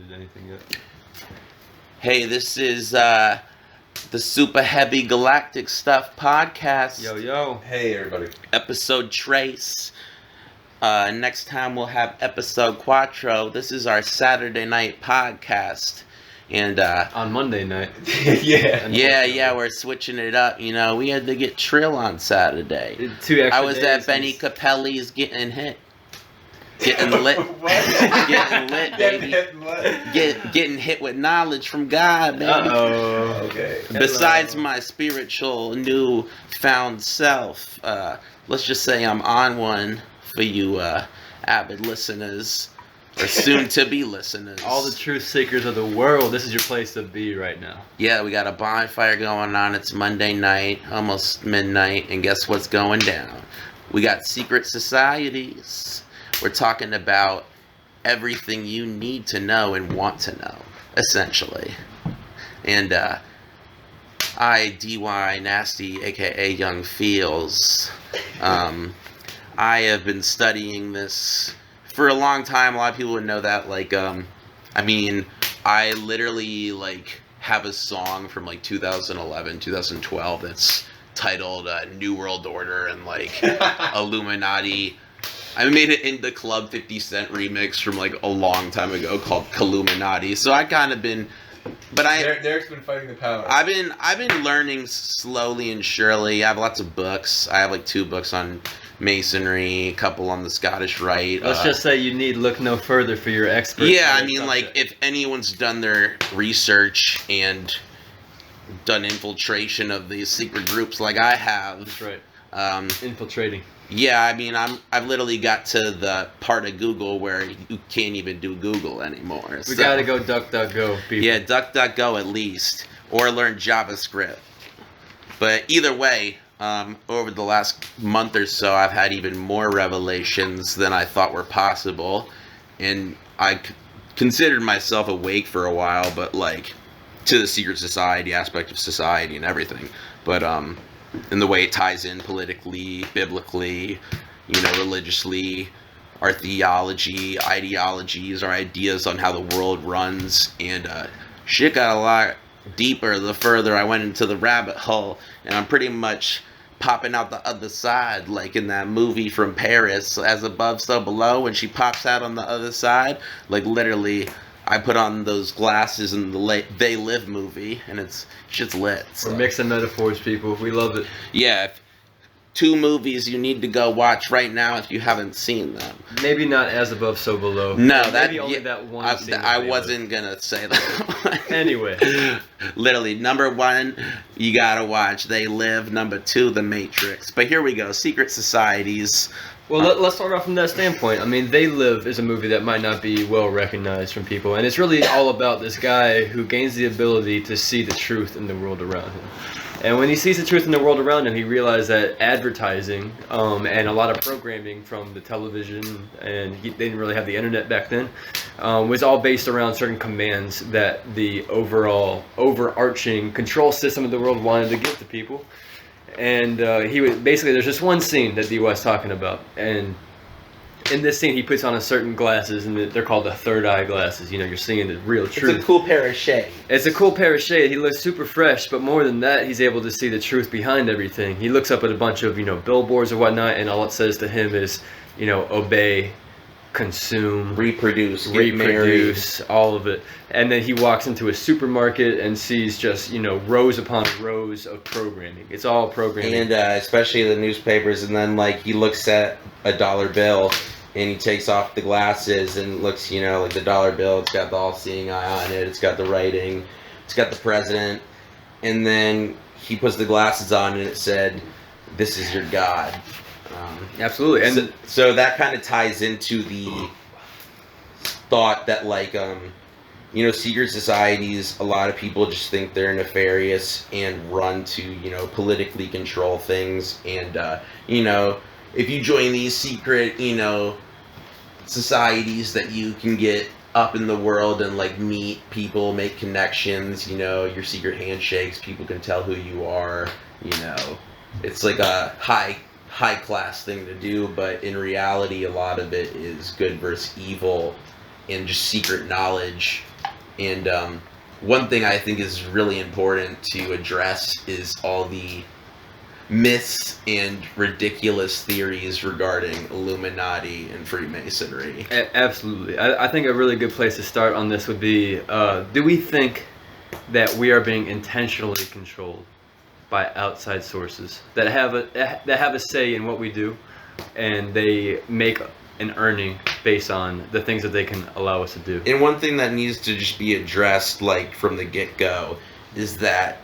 decoded anything yet. Hey, this is the Super Heavy Galactic Stuff podcast. Yo, yo. Hey, everybody. Episode Trace. Next time we'll have episode Quattro. This is our Saturday night podcast. And on Monday night. Yeah, we're switching it up. You know, we had to get Trill on Saturday. 2 extra I was days at Benny since- Capelli's getting hit. Getting lit. Getting lit, baby. Getting hit with knowledge from God, baby. Uh-oh. Okay. Besides my spiritual newfound self, let's just say I'm on one for you avid listeners, or soon-to-be listeners. All the truth seekers of the world, this is your place to be right now. Yeah, we got a bonfire going on. It's Monday night, almost midnight, and guess what's going down? We got secret societies. We're talking about everything you need to know and want to know, essentially. And I, DY Nasty, aka Young Feels, I have been studying this for a long time. A lot of people would know that. I literally have a song from 2011, 2012 that's titled New World Order and Illuminati. I made it in the Club 50 Cent remix from a long time ago called Illuminati. So I kind of been, but Derek's been fighting the power. I've been learning slowly and surely. I have lots of books. I have 2 books on Masonry, a couple on the Scottish Rite. Let's just say you need look no further for your expert. Yeah, if anyone's done their research and done infiltration of these secret groups like I have. That's right. Infiltrating. Yeah, I've literally got to the part of Google where you can't even do Google anymore. We gotta go DuckDuckGo, people. Yeah, DuckDuckGo at least, or learn JavaScript. But either way, over the last month or so, I've had even more revelations than I thought were possible, and I considered myself awake for a while, but to the secret society aspect of society and everything. But and the way it ties in politically, biblically, religiously, our theology, ideologies, our ideas on how the world runs, and shit got a lot deeper the further I went into the rabbit hole, and I'm pretty much popping out the other side, like in that movie from Paris, As Above, So Below, when she pops out on the other side, literally, I put on those glasses in the They Live movie, and shit's lit. So. We're mixing metaphors, people. We love it. Yeah, 2 movies you need to go watch right now if you haven't seen them. Maybe not As Above, So Below. No, maybe only that one scene. I wasn't gonna say that. Anyway. Literally, number 1, you gotta watch They Live. Number 2, The Matrix. But here we go, secret societies. Well, let's start off from that standpoint. They Live is a movie that might not be well recognized from people, and it's really all about this guy who gains the ability to see the truth in the world around him. And when he sees the truth in the world around him, he realized that advertising and a lot of programming from the television, and they didn't really have the internet back then, was all based around certain commands that the overarching control system of the world wanted to give to people. And there's just one scene that D.Y. is talking about, and in this scene he puts on a certain glasses, and they're called the third eye glasses. You're seeing the real truth. It's a cool pair of shades. It's a cool pair of shades. He looks super fresh, but more than that, he's able to see the truth behind everything. He looks up at a bunch of billboards or whatnot, and all it says to him is obey, consume, reproduce, all of it. And then he walks into a supermarket and sees just rows upon rows of programming. It's all programming, and especially the newspapers. And then he looks at a dollar bill, and he takes off the glasses and looks, the dollar bill. It's got the all-seeing eye on it. It's got the writing. It's got the president. And then he puts the glasses on, and it said, "This is your God." Absolutely. And so that kind of ties into the thought that secret societies, a lot of people just think they're nefarious and run to politically control things, and if you join these secret societies that you can get up in the world and meet people, make connections, your secret handshakes, people can tell who you are, it's like a high class thing to do, but in reality a lot of it is good versus evil and just secret knowledge And one thing I think is really important to address is all the myths and ridiculous theories regarding Illuminati and Freemasonry. Absolutely. I think a really good place to start on this would be, do we think that we are being intentionally controlled by outside sources that have a say in what we do, and they make an earning based on the things that they can allow us to do? And one thing that needs to just be addressed, like, from the get-go, is that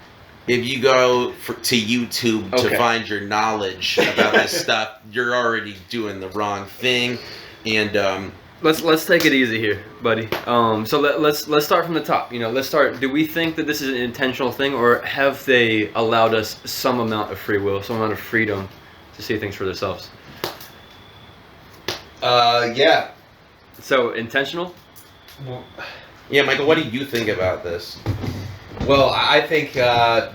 if you go to YouTube to find your knowledge about this stuff, you're already doing the wrong thing. And let's take it easy here, buddy. So let's start from the top. Let's start. Do we think that this is an intentional thing, or have they allowed us some amount of free will, some amount of freedom to see things for themselves? Yeah. So intentional? yeah, Michael, what do you think about this? Well, I think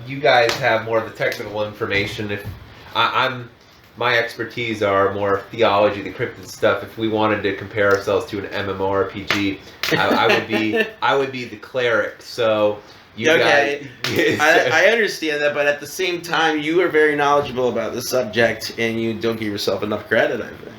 you guys have more of the technical information. If my expertise are more theology, the cryptid stuff. If we wanted to compare ourselves to an MMORPG, I would be the cleric. So you guys. I understand that, but at the same time, you are very knowledgeable about the subject, and you don't give yourself enough credit, I think.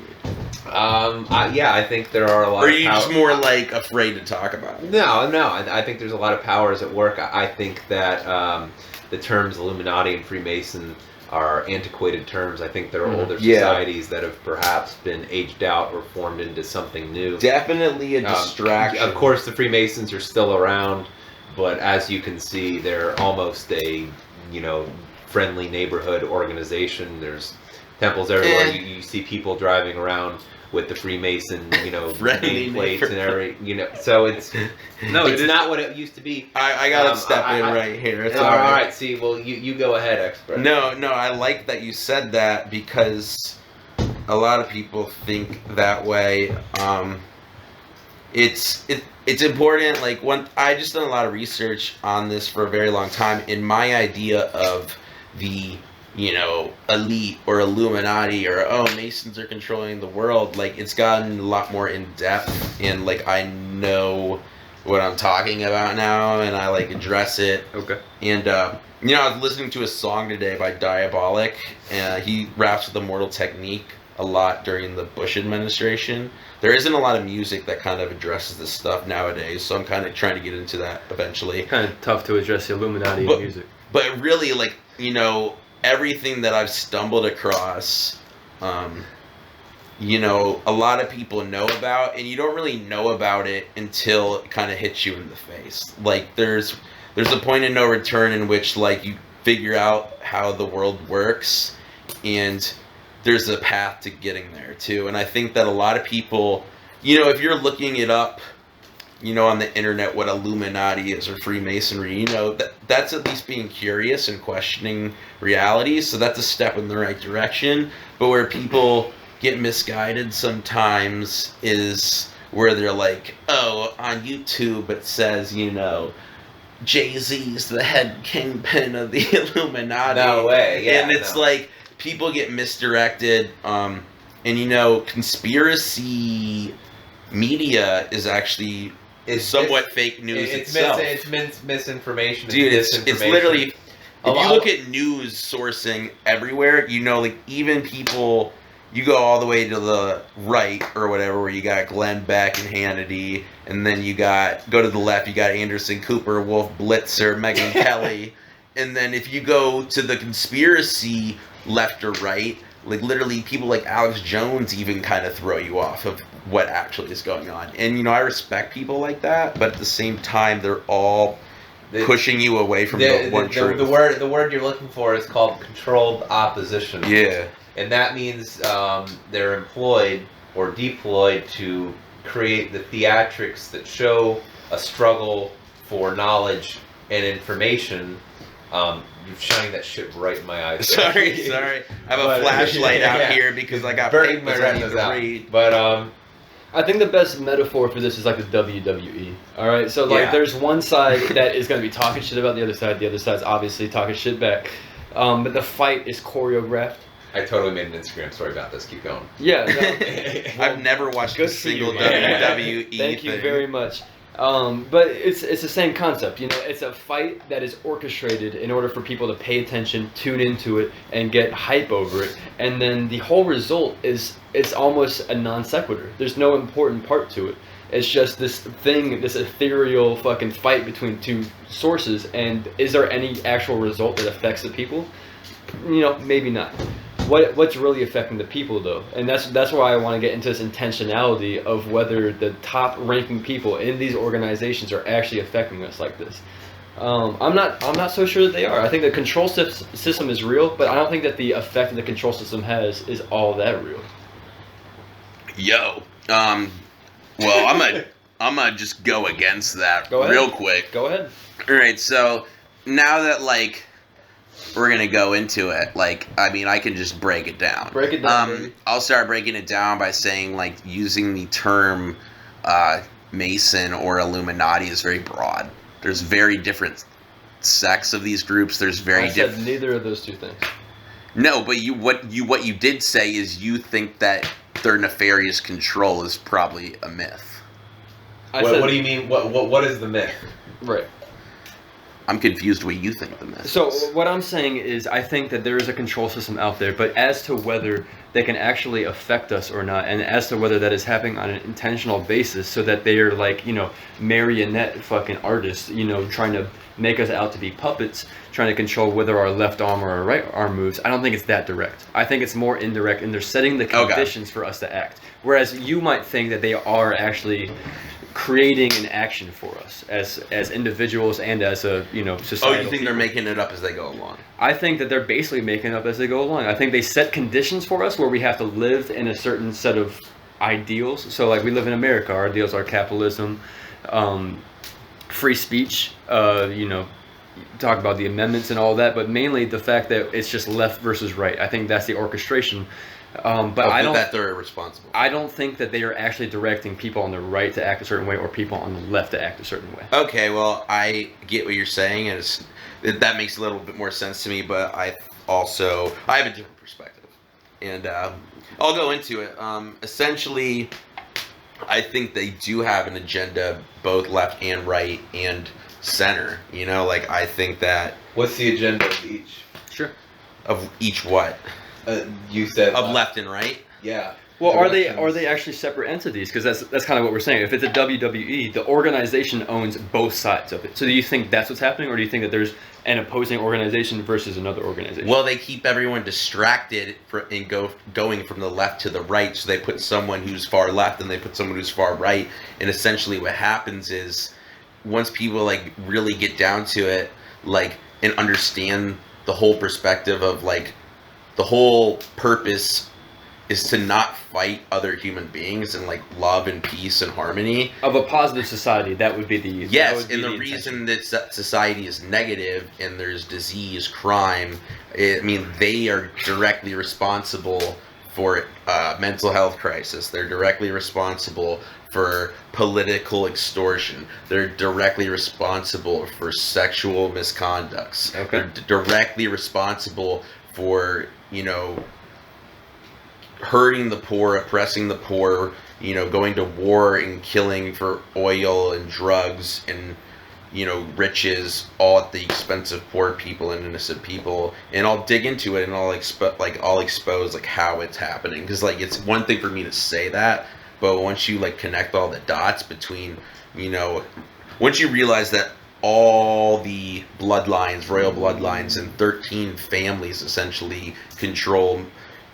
I think there are a lot. Or are you just more like afraid to talk about it? No. I think there's a lot of powers at work. I think that the terms Illuminati and Freemason are antiquated terms. I think there are older societies that have perhaps been aged out or formed into something new. Definitely a distraction. Of course, the Freemasons are still around, but as you can see, they're almost a friendly neighborhood organization. There's temples everywhere. You see people driving around with the Freemason, nameplates and everything, so it's not what it used to be. I gotta step in right here. It's all right. See, well, you go ahead, expert. No, I like that you said that, because a lot of people think that way. It's important. Like, I just done a lot of research on this for a very long time, and my idea of the elite or Illuminati or Masons are controlling the world, like, it's gotten a lot more in depth, and like I know what I'm talking about now, and I like address it. Okay. And I was listening to a song today by Diabolic, and he raps with Immortal Technique a lot during the Bush administration. There isn't a lot of music that kind of addresses this stuff nowadays, so I'm kind of trying to get into that eventually. Kind of tough to address the Illuminati in music. But really, like, everything that I've stumbled across, a lot of people know about, and you don't really know about it until it kind of hits you in the face. Like, there's a point of no return in which, like, you figure out how the world works, and there's a path to getting there too. And I think that a lot of people, if you're looking it up, on the internet, what Illuminati is or Freemasonry, that's at least being curious and questioning reality. So that's a step in the right direction. But where people get misguided sometimes is where they're like, on YouTube it says, Jay-Z's the head kingpin of the Illuminati. No way. Yeah, and it's like, people get misdirected. And conspiracy media is actually somewhat fake news itself. It's misinformation. Dude, it's literally, if you look at news sourcing everywhere, like, even people, you go all the way to the right or whatever, where you got Glenn Beck and Hannity, and then go to the left, you got Anderson Cooper, Wolf Blitzer, Megyn Kelly, and then if you go to the conspiracy left or right, like, literally people like Alex Jones even kind of throw you off of what actually is going on. And, I respect people like that, but at the same time, they're all pushing you away from the one truth. The word you're looking for is called controlled opposition. Yeah. And that means they're employed or deployed to create the theatrics that show a struggle for knowledge and information. You're shining that shit right in my eyes. Sorry. I have a flashlight out here because I got burning my papers I need retinas to out. read. But I think the best metaphor for this is like the WWE. All right, so like there's one side that is going to be talking shit about the other side. The other side's obviously talking shit back. But the fight is choreographed. I totally made an Instagram story about this. Keep going. Yeah. No, I've never watched a single you, WWE Thank you thing. very much. But it's the same concept, you know. It's a fight that is orchestrated in order for people to pay attention, tune into it, and get hype over it. And then the whole result is it's almost a non sequitur. There's no important part to it. It's just this thing, this ethereal fucking fight between two sources. And is there any actual result that affects the people? You know, maybe not. What's really affecting the people, though, and that's why I want to get into this intentionality of whether the top-ranking people in these organizations are actually affecting us like this. I'm not so sure that they are. I think the control system is real, but I don't think that the effect that the control system has is all that real. Yo, well, I'm gonna just go against that real quick. Go ahead. All right, so now that like we're gonna go into it, like, I mean, I can just break it down. Break it down, baby. I'll start breaking it down by saying, like, using the term Mason or Illuminati is very broad. There's very different sects of these groups. There's very different. I said neither of those two things. No, but what you did say is you think that their nefarious control is probably a myth. What do you mean? What is the myth? Right. I'm confused what you think the myth So is. what I'm saying is I think that there is a control system out there, but as to whether they can actually affect us or not, and as to whether that is happening on an intentional basis so that they are like, you know, marionette fucking artists, you know, trying to make us out to be puppets, trying to control whether our left arm or our right arm moves. I don't think it's that direct. I think it's more indirect, and they're setting the conditions for us to act. Whereas you might think that they are actually creating an action for us as individuals and as a, you know, society. Oh, you think they're making it up as they go along? I think that they're basically making it up as they go along. I think they set conditions for us where we have to live in a certain set of ideals. So like we live in America, our ideals are capitalism, free speech, you know, talk about the amendments and all that, but mainly the fact that it's just left versus right. I think that's the orchestration. But I don't that they're responsible. I don't think that they are actually directing people on the right to act a certain way or people on the left to act a certain way. Okay, well, I get what you're saying, and that makes a little bit more sense to me. But I have a different perspective, and I'll go into it. Essentially, I think they do have an agenda, both left and right and center. You know, like I think that. What's the agenda of each? Sure. Of each what? You said of left and right. Yeah. Well, are they actually separate entities? Because that's kind of what we're saying. If it's a WWE, the organization owns both sides of it. So do you think that's what's happening, or do you think that there's an opposing organization versus another organization? Well, they keep everyone distracted and going from the left to the right. So they put someone who's far left and they put someone who's far right. And essentially, what happens is once people like really get down to it, like and understand the whole perspective of like. The whole purpose is to not fight other human beings and like love and peace and harmony. Of a positive society, that would be the yes, and the reason that society is negative and there's disease, crime, I mean, they are directly responsible for mental health crisis. They're directly responsible for political extortion. They're directly responsible for sexual misconducts. Okay. They're directly responsible for, you know, hurting the poor, oppressing the poor, you know, going to war and killing for oil and drugs and, you know, riches, all at the expense of poor people and innocent people. And I'll dig into it and I'll expose like how it's happening, because like it's one thing for me to say that, but once you like connect all the dots between, you know, once you realize that all the bloodlines, royal bloodlines, and 13 families essentially control,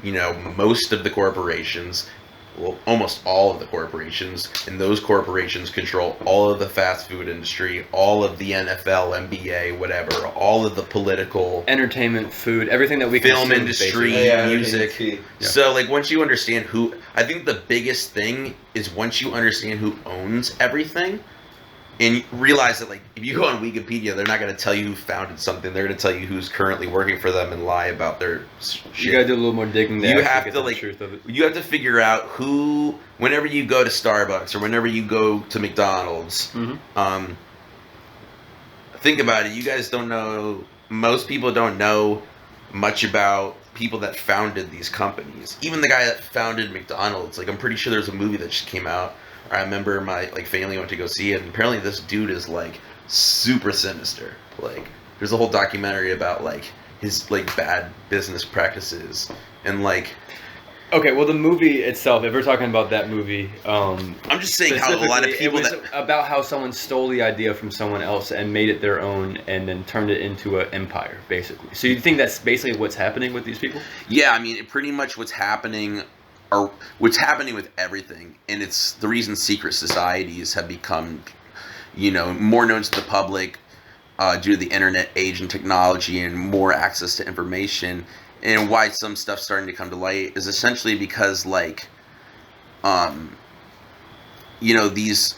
you know, most of the corporations, well, almost all of the corporations, and those corporations control all of the fast food industry, all of the NFL, NBA, whatever, all of the political, entertainment, food, everything that we film consume, industry, music. Yeah. So, like, once you understand who, I think the biggest thing is once you understand who owns everything. And realize that, like, if you go on Wikipedia, they're not going to tell you who founded something. They're going to tell you who's currently working for them and lie about their shit. You got to do a little more digging there. You have to, like, you have to figure out who, whenever you go to Starbucks or whenever you go to McDonald's, think about it. You guys don't know, most people don't know much about people that founded these companies. Even the guy that founded McDonald's, like, I'm pretty sure there's a movie that just came out. I remember my like family went to go see it, and apparently this dude is like super sinister. Like, there's a whole documentary about like his like bad business practices and like. Okay, well, the movie itself, if we're talking about that movie, I'm just saying how a lot of people it was about how someone stole the idea from someone else and made it their own, and then turned it into an empire, basically. So you think that's basically what's happening with these people? Yeah, I mean, pretty much what's happening with everything, and it's the reason secret societies have become, you know, more known to the public due to the internet age and technology and more access to information. And why some stuff's starting to come to light is essentially because, like, you know, these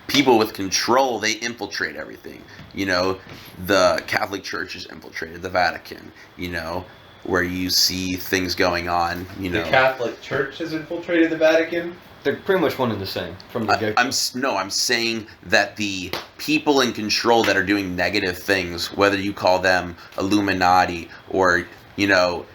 people with control, they infiltrate everything. You know, the Catholic Church has infiltrated the Vatican, you know, where you see things going on, you know. The Catholic Church has infiltrated the Vatican? They're pretty much one and the same from the get-go. I'm saying that the people in control that are doing negative things, whether you call them Illuminati or, you know,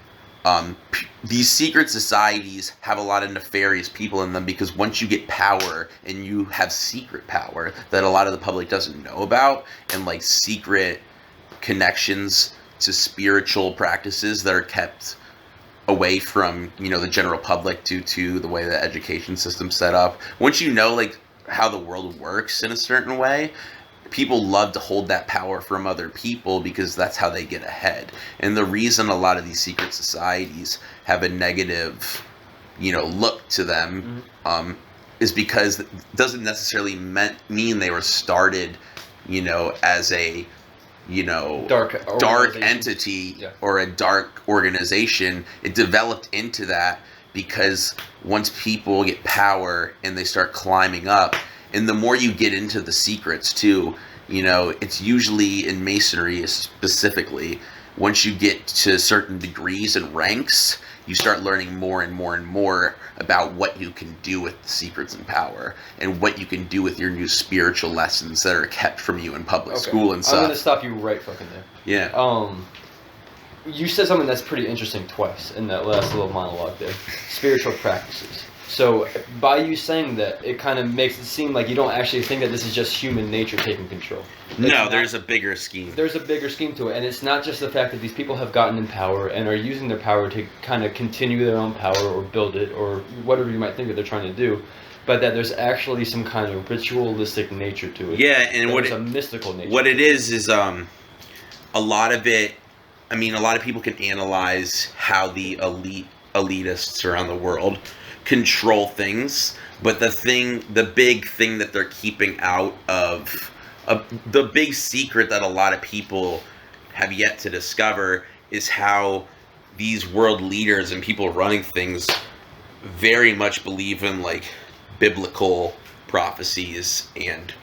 these secret societies have a lot of nefarious people in them, because once you get power and you have secret power that a lot of the public doesn't know about, and like secret connections to spiritual practices that are kept away from, you know, the general public due to the way the education system's set up. Once you know like how the world works in a certain way, people love to hold that power from other people because that's how they get ahead. And the reason a lot of these secret societies have a negative, you know, look to them is because it doesn't necessarily mean they were started, you know, as a, you know, dark entity or a dark organization. It developed into that because once people get power and they start climbing up, and the more you get into the secrets too, you know, it's usually in Masonry specifically, once you get to certain degrees and ranks, you start learning more and more and more about what you can do with the secrets and power, and what you can do with your new spiritual lessons that are kept from you in public school and stuff. I'm gonna stop you right fucking there. Yeah. You said something that's pretty interesting twice in that last little monologue there. Spiritual practices. So by you saying that, it kind of makes it seem like you don't actually think that this is just human nature taking control. No, there's a bigger scheme. There's a bigger scheme to it, and it's not just the fact that these people have gotten in power and are using their power to kind of continue their own power or build it or whatever you might think that they're trying to do, but that there's actually some kind of ritualistic nature to it. Yeah, and there's a mystical nature. What it is a lot of it. I mean, a lot of people can analyze how the elitists around the world control things, but the big thing that they're keeping out of, the big secret that a lot of people have yet to discover, is how these world leaders and people running things very much believe in like biblical prophecies, and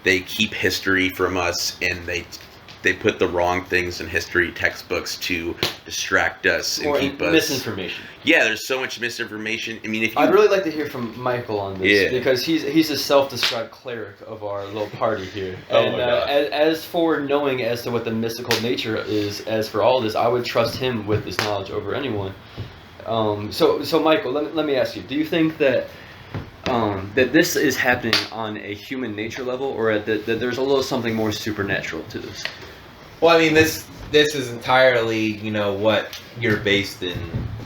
they keep history from us, and they put the wrong things in history textbooks to distract us and keep us... misinformation. Yeah, there's so much misinformation. I mean, if you... I'd really like to hear from Michael on this, because he's a self-described cleric of our little party here. And as for knowing as to what the mystical nature is, as for all this, I would trust him with this knowledge over anyone. So Michael, let me ask you, do you think that that this is happening on a human nature level, or that there's a little something more supernatural to this? Well, I mean, this is entirely, you know, what you're based in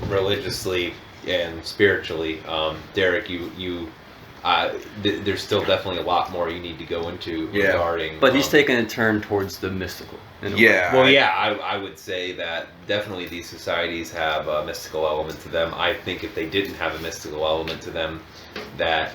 religiously and spiritually. Derek, there's still definitely a lot more you need to go into regarding... But he's taking a turn towards the mystical. I would say that definitely these societies have a mystical element to them. I think if they didn't have a mystical element to them, that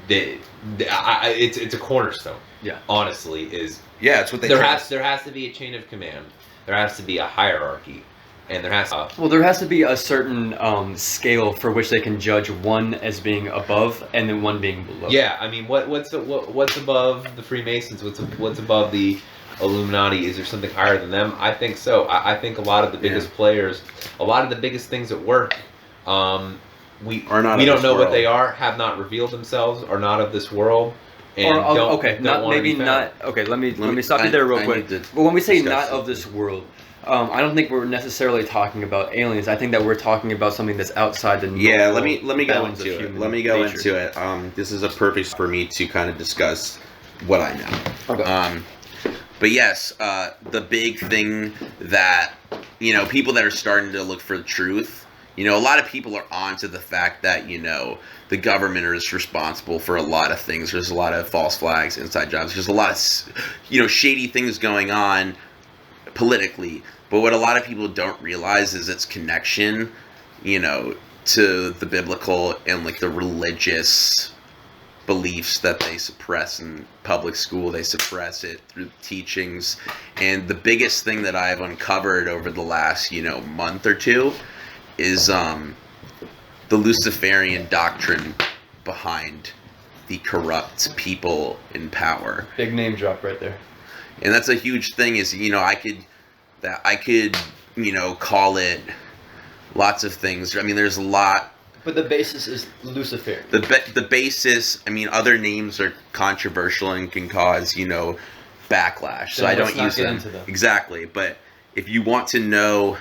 it's a cornerstone. Yeah. Honestly, is... Yeah, it's what there has to be a chain of command. There has to be a hierarchy. And there has to... Well, there has to be a certain scale for which they can judge one as being above and then one being below. Yeah, I mean, what's above the Freemasons? What's above the Illuminati? Is there something higher than them? I think so. I think a lot of the biggest players, a lot of the biggest things at work, we don't know what they are, have not revealed themselves, are not of this world. And let me stop you there real quick. Well, when we say not of this world, I don't think we're necessarily talking about aliens. I think that we're talking about something that's outside the normal Yeah, let me go bounds of into it. human Let me go nature. into it. This is a perfect for me to kind of discuss what I know. Okay. But yes, the big thing that, you know, people that are starting to look for the truth, you know, a lot of people are onto the fact that, you know, the government is responsible for a lot of things. There's a lot of false flags, inside jobs. There's a lot of, you know, shady things going on politically. But what a lot of people don't realize is its connection, you know, to the biblical and like the religious beliefs that they suppress in public school. They suppress it through teachings. And the biggest thing that I've uncovered over the last, you know, month or two is the Luciferian doctrine behind the corrupt people in power. Big name drop right there. And that's a huge thing is, you know, I could, you know, call it lots of things. I mean, there's a lot. But the basis is Luciferian. The basis, I mean, other names are controversial and can cause, you know, backlash. So Then I don't let's not use get them. into them. Exactly. But if you want to know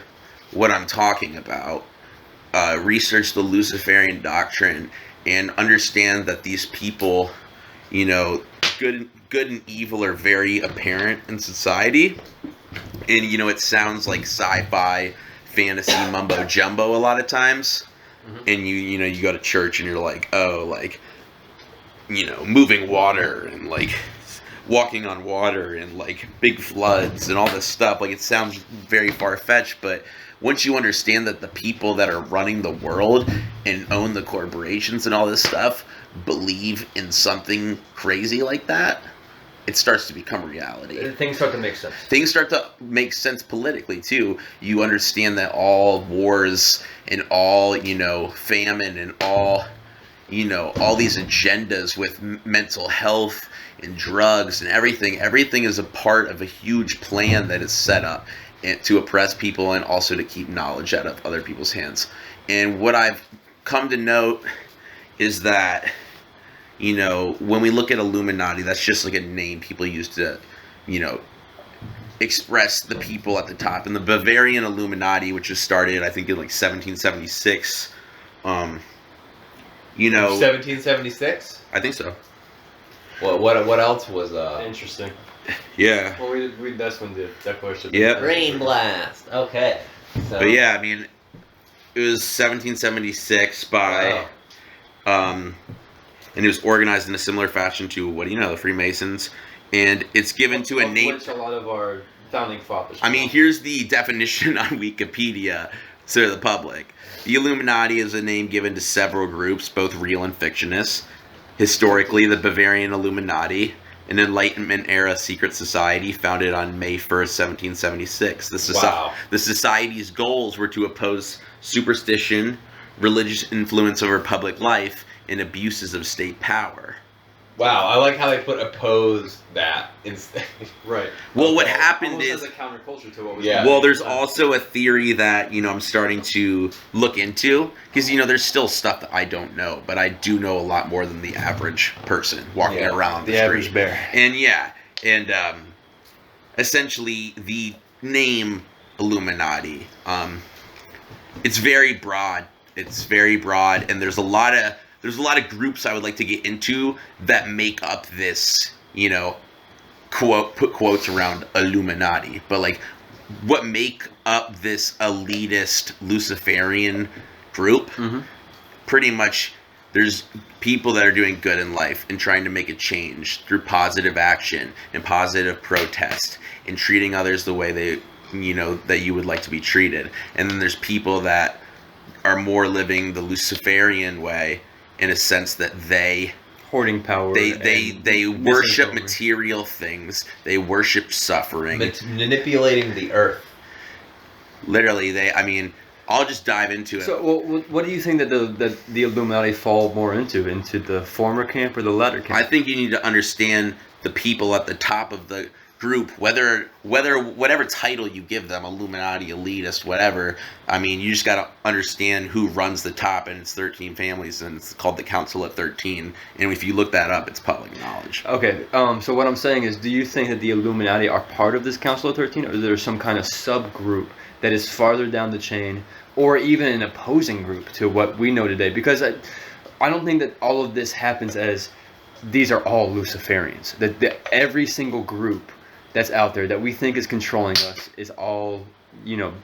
what I'm talking about, research the Luciferian doctrine and understand that these people, you know, good and evil are very apparent in society. And, you know, it sounds like sci-fi, fantasy, mumbo jumbo a lot of times. And you know, you go to church and you're like, oh, like, you know, moving water and like walking on water and like big floods and all this stuff. Like, it sounds very far-fetched, but once you understand that the people that are running the world and own the corporations and all this stuff believe in something crazy like that, it starts to become reality. Things start to make sense. Things start to make sense politically too. You understand that all wars and all, you know, famine and all, you know, all these agendas with mental health and drugs and everything is a part of a huge plan that is set up to oppress people and also to keep knowledge out of other people's hands. And what I've come to note is that, you know, when we look at Illuminati, that's just like a name people use to, you know, express the people at the top. And the Bavarian Illuminati, which was started, I think, in like 1776, you know... 1776? I think so. What else was Interesting. Yeah. Well, that's when the Declaration. Yep. Brain blast. Okay. So, But yeah, I mean, it was 1776 by... and it was organized in a similar fashion to, what do you know, the Freemasons. And it's given to a name... Which a lot of our founding fathers. I mean, here's the definition on Wikipedia to the public. The Illuminati is a name given to several groups, both real and fictitious. Historically, the Bavarian Illuminati, an Enlightenment-era secret society founded on May 1st, 1776. The society's goals were to oppose superstition, religious influence over public life, and abuses of state power. Wow, I like how they put oppose that instead. Right. Well, what happened Almost is... as a counterculture to what was Yeah. Well, there's also a theory that, you know, I'm starting to look into. Because, you know, there's still stuff that I don't know. But I do know a lot more than the average person walking around the street. average bear. And, yeah. And, essentially, the name Illuminati, it's very broad. It's very broad. And there's a lot of groups I would like to get into that make up this, you know, put quotes around Illuminati. But, like, what make up this elitist Luciferian group, pretty much there's people that are doing good in life and trying to make a change through positive action and positive protest and treating others the way they, you know, that you would like to be treated. And then there's people that are more living the Luciferian way, in a sense that they Hoarding power. they worship material things. They worship suffering. Manipulating the earth. Literally, I mean, I'll just dive into it. So, what do you think that the Illuminati fall more into the former camp or the latter camp? I think you need to understand the people at the top of the group, whatever title you give them, Illuminati, elitist, whatever. I mean, you just got to understand who runs the top, and it's 13 families, and it's called the Council of 13. And if you look that up, it's public knowledge. Okay, so what I'm saying is, do you think that the Illuminati are part of this Council of 13, or is there some kind of subgroup that is farther down the chain, or even an opposing group to what we know today? Because I don't think that all of this happens as these are all Luciferians. That every single group that's out there that we think is controlling us is all,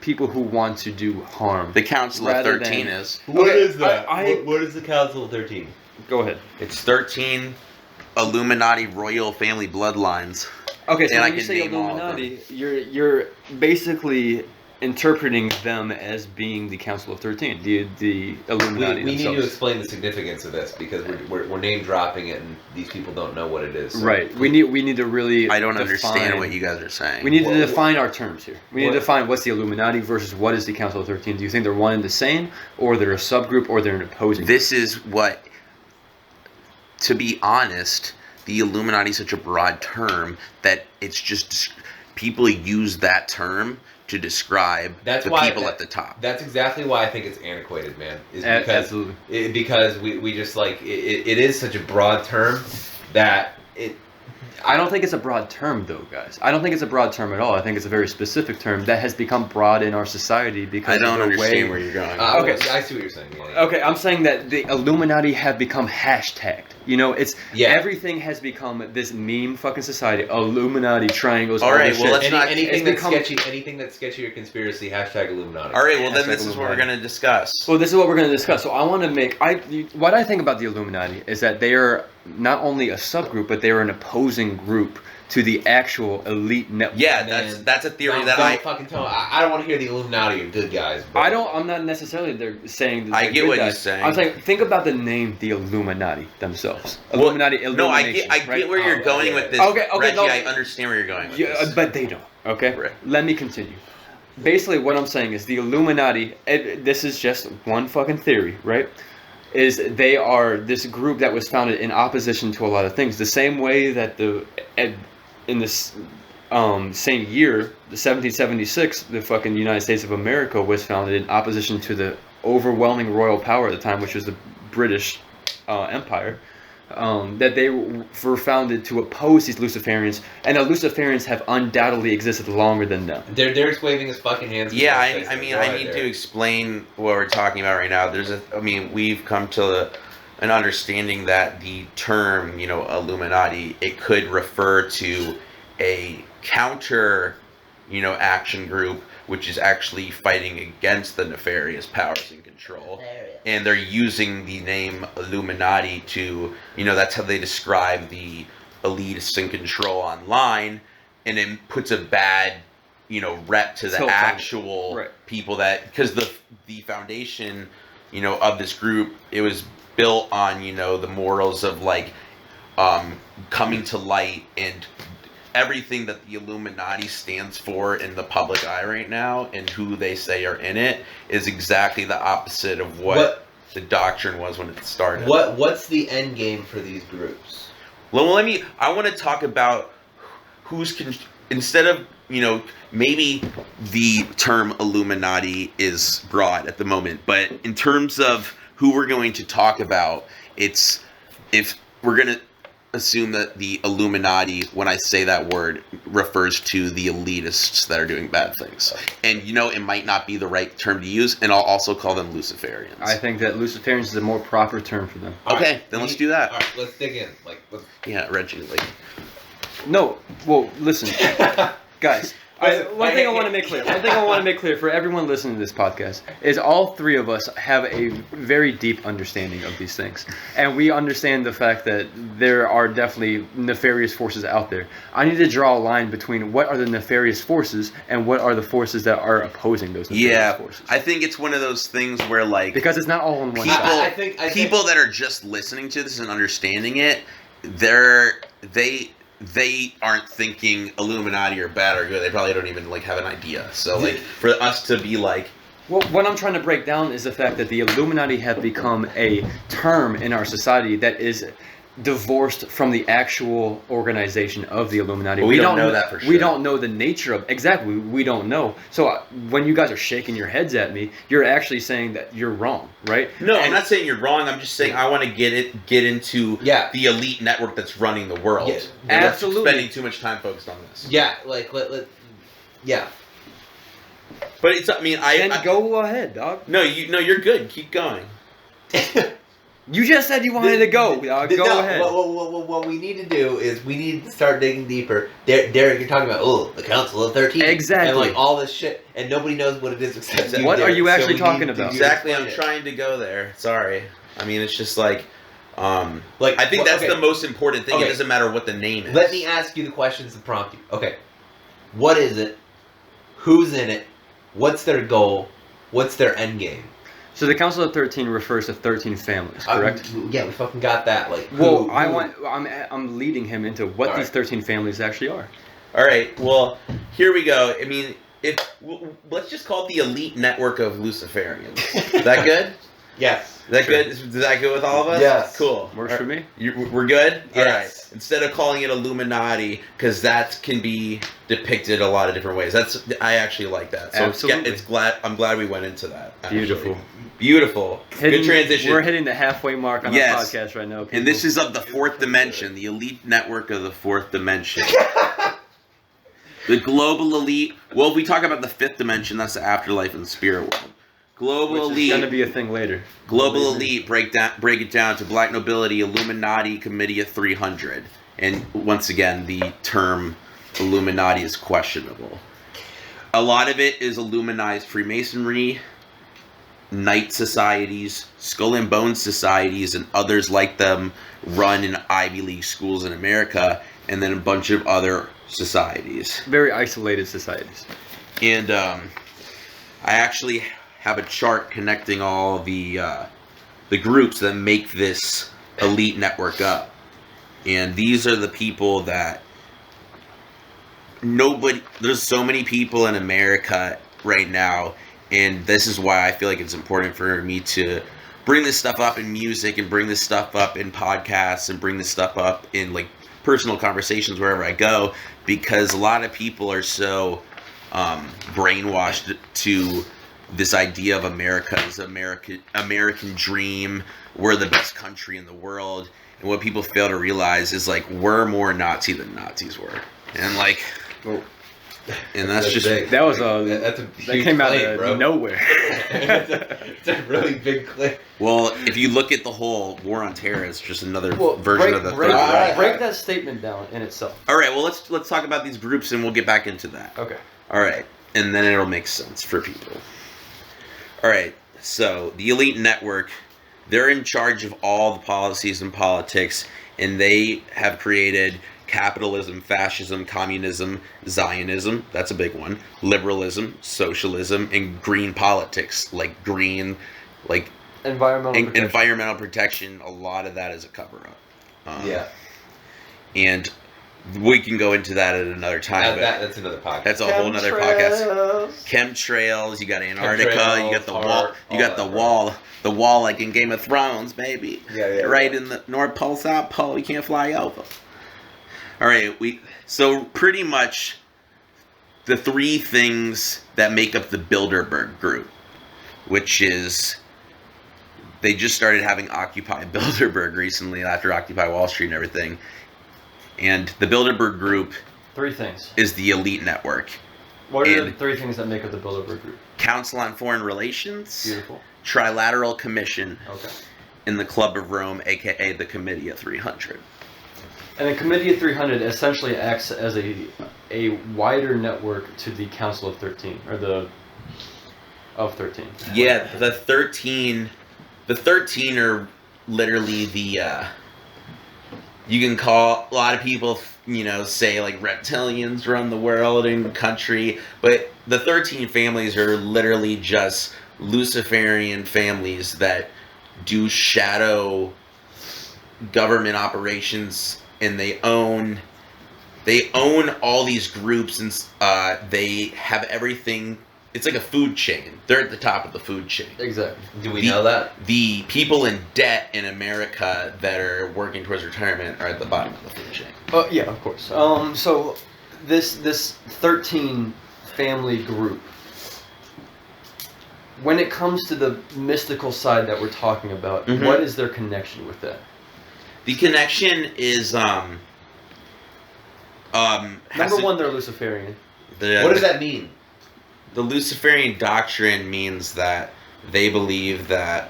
people who want to do harm. The Council of 13 is. What is that? What is the Council of 13? Go ahead. It's 13 Illuminati royal family bloodlines. Okay, so And when I you can say name all of Illuminati, you're basically interpreting them as being the Council of 13, the Illuminati We need themselves. to explain the significance of this because we're name dropping it and these people don't know what it is. So Right. We need to really. I don't understand what you guys are saying. We need to define our terms here. We need to define what's the Illuminati versus what is the Council of 13. Do you think they're one and the same, or they're a subgroup, or they're an opposing? This is what, to be honest, the Illuminati is such a broad term that it's just people use that term to describe the people at the top. That's exactly why I think it's antiquated, man. Absolutely. Because we just like it is such a broad term that it. I don't think it's a broad term, though, guys. I don't think it's a broad term at all. I think it's a very specific term that has become broad in our society because I don't of the understand way... where you're going. Okay. I see what you're saying. Yeah. Okay, I'm saying that the Illuminati have become hashtagged. Everything has become this meme fucking society. Illuminati triangles. All right, well, shit. let's anything that's sketchy or conspiracy, hashtag Illuminati. All right, well, then Hashtag this is what we're Illuminati. going to discuss. Well, this is what we're going to discuss. So I want to make... what I think about the Illuminati is that they are not only a subgroup, but they are an opposing group to the actual elite network. Yeah, that's a theory that don't fucking tell me. I don't want to hear the Illuminati are good guys. But I'm not necessarily saying that I they're get good what guys. you're saying. I'm saying, think about the name, the Illuminati themselves. Well, Illuminati, No, I Illumination, get right? where you're going with this. Okay, Reggie, no. I understand where you're going with Yeah, this. but they don't. Okay, Right. Let me continue. Basically, what I'm saying is the Illuminati. This is just one fucking theory, right? Is they are this group that was founded in opposition to a lot of things. The same way that in this same year, the 1776, the fucking United States of America was founded in opposition to the overwhelming royal power at the time, which was the British Empire. That they were founded to oppose these Luciferians, and the Luciferians have undoubtedly existed longer than them. Derek's waving his fucking hands. Yeah, I need to explain what we're talking about right now. We've come to an understanding that the term, Illuminati, it could refer to a counter, action group, which is actually fighting against the nefarious powers in control. And they're using the name Illuminati to, that's how they describe the elitists in control online, and it puts a bad, rep to the actual people that, because the foundation, of this group, it was built on, the morals of coming to light, and everything that the Illuminati stands for in the public eye right now and who they say are in it is exactly the opposite of what the doctrine was when it started. What's the end game for these groups? Well, I want to talk about instead of, maybe the term Illuminati is broad at the moment, but in terms of who we're going to talk about, if we're going to assume that the Illuminati, when I say that word, refers to the elitists that are doing bad things. And, it might not be the right term to use, and I'll also call them Luciferians. I think that Luciferians is a more proper term for them. Okay, then let's do that. All right, let's dig in. Yeah, Reggie, No, well, listen, guys. One thing I want to make clear for everyone listening to this podcast is all three of us have a very deep understanding of these things, and we understand the fact that there are definitely nefarious forces out there. I need to draw a line between what are the nefarious forces and what are the forces that are opposing those nefarious forces. I think it's one of those things where because it's not all on one people, side. I think that are just listening to this and understanding it, they aren't thinking Illuminati are bad or good. They probably don't even have an idea. So for us to be well, what I'm trying to break down is the fact that the Illuminati have become a term in our society that is divorced from the actual organization of the Illuminati. But we don't know that for sure. We don't know the nature of exactly. We don't know. So when you guys are shaking your heads at me, you're actually saying that you're wrong, right? No, I'm not saying you're wrong. I'm just saying I want to get into the elite network that's running the world. Yeah, absolutely. We're spending too much time focused on this. Yeah, let But it's. I mean, I go ahead, dog. No, you're good. Keep going. You just said you wanted to go. Go ahead. What we need to do is we need to start digging deeper. Derek, you're talking about the Council of 13, exactly, and like all this shit, and nobody knows what it is except what are you actually talking about? Exactly, I'm trying to go there. Sorry, I mean it's just like I think that's the most important thing. It doesn't matter what the name is. Let me ask you the questions to prompt you. Okay, what is it? Who's in it? What's their goal? What's their end game? So the Council of 13 refers to 13 families, correct? Yeah, we fucking got that. Like, I'm leading him into what these 13 families actually are. All right. Well, here we go. I mean, let's just call it the elite network of Luciferians. Is that good? Yes. Is that good? Does that go with all of us? Yes. Cool. Works for me. We're good? Yes. All right. Instead of calling it Illuminati, because that can be depicted a lot of different ways. I actually like that. So absolutely. I'm glad we went into that. Beautiful. Beautiful. Good transition. We're hitting the halfway mark on the podcast right now. People. And this is of the fourth dimension, the elite network of the fourth dimension. The global elite. Well, if we talk about the fifth dimension, that's the afterlife and the spirit world. Global elite. It's going to be a thing later. Global elite. Break it down to black nobility, Illuminati, Committee of 300. And once again, the term Illuminati is questionable. A lot of it is Illuminized Freemasonry, Knight societies, Skull and Bones societies, and others like them run in Ivy League schools in America, and then a bunch of other societies. Very isolated societies. And I actually have a chart connecting all the groups that make this elite network up. And these are the people that there's so many people in America right now, and this is why I feel like it's important for me to bring this stuff up in music and bring this stuff up in podcasts and bring this stuff up in like personal conversations wherever I go, because a lot of people are so brainwashed to this idea of America's American dream. We're the best country in the world, and what people fail to realize is like we're more Nazi than Nazis were, and like. And that's just big. That came out of nowhere. It's a really big clip. Well, if you look at the whole war on terror, it's just another version of the break third. Break that statement down in itself. All right. Well, let's talk about these groups, and we'll get back into that. Okay. All right, and then it'll make sense for people. All right. So the elite network, they're in charge of all the policies and politics, and they have created capitalism, fascism, communism, Zionism, that's a big one, liberalism, socialism, and green politics, like green, like environmental protection. A lot of that is a cover-up. And we can go into that at another time. That's another podcast. That's a whole other podcast. Chemtrails, you got Antarctica, you got the wall, you got the wall like in Game of Thrones, baby. Right in the North Pole, South Pole, you can't fly over. All right, so pretty much the three things that make up the Bilderberg group, which is they just started having Occupy Bilderberg recently after Occupy Wall Street and everything. And the Bilderberg group three things is the elite network. What are the three things that make up the Bilderberg group? Council on Foreign Relations, beautiful, Trilateral Commission, okay, and the Club of Rome, aka the Committee of 300. And the Committee of 300 essentially acts as a wider network to the Council of 13, or of 13. Yeah, the 13 are literally the, you can call, a lot of people, say like reptilians run the world and country, but the 13 families are literally just Luciferian families that do shadow government operations, and they own all these groups, and they have everything it's like a food chain. They're at the top of the food chain. Exactly. Do we know that? The people in debt in America that are working towards retirement are at the bottom of the food chain. Yeah, of course. So this 13 family group, when it comes to the mystical side that we're talking about, what is their connection with that? The connection is Number one, they're Luciferian. What does that mean? The Luciferian Doctrine means that they believe that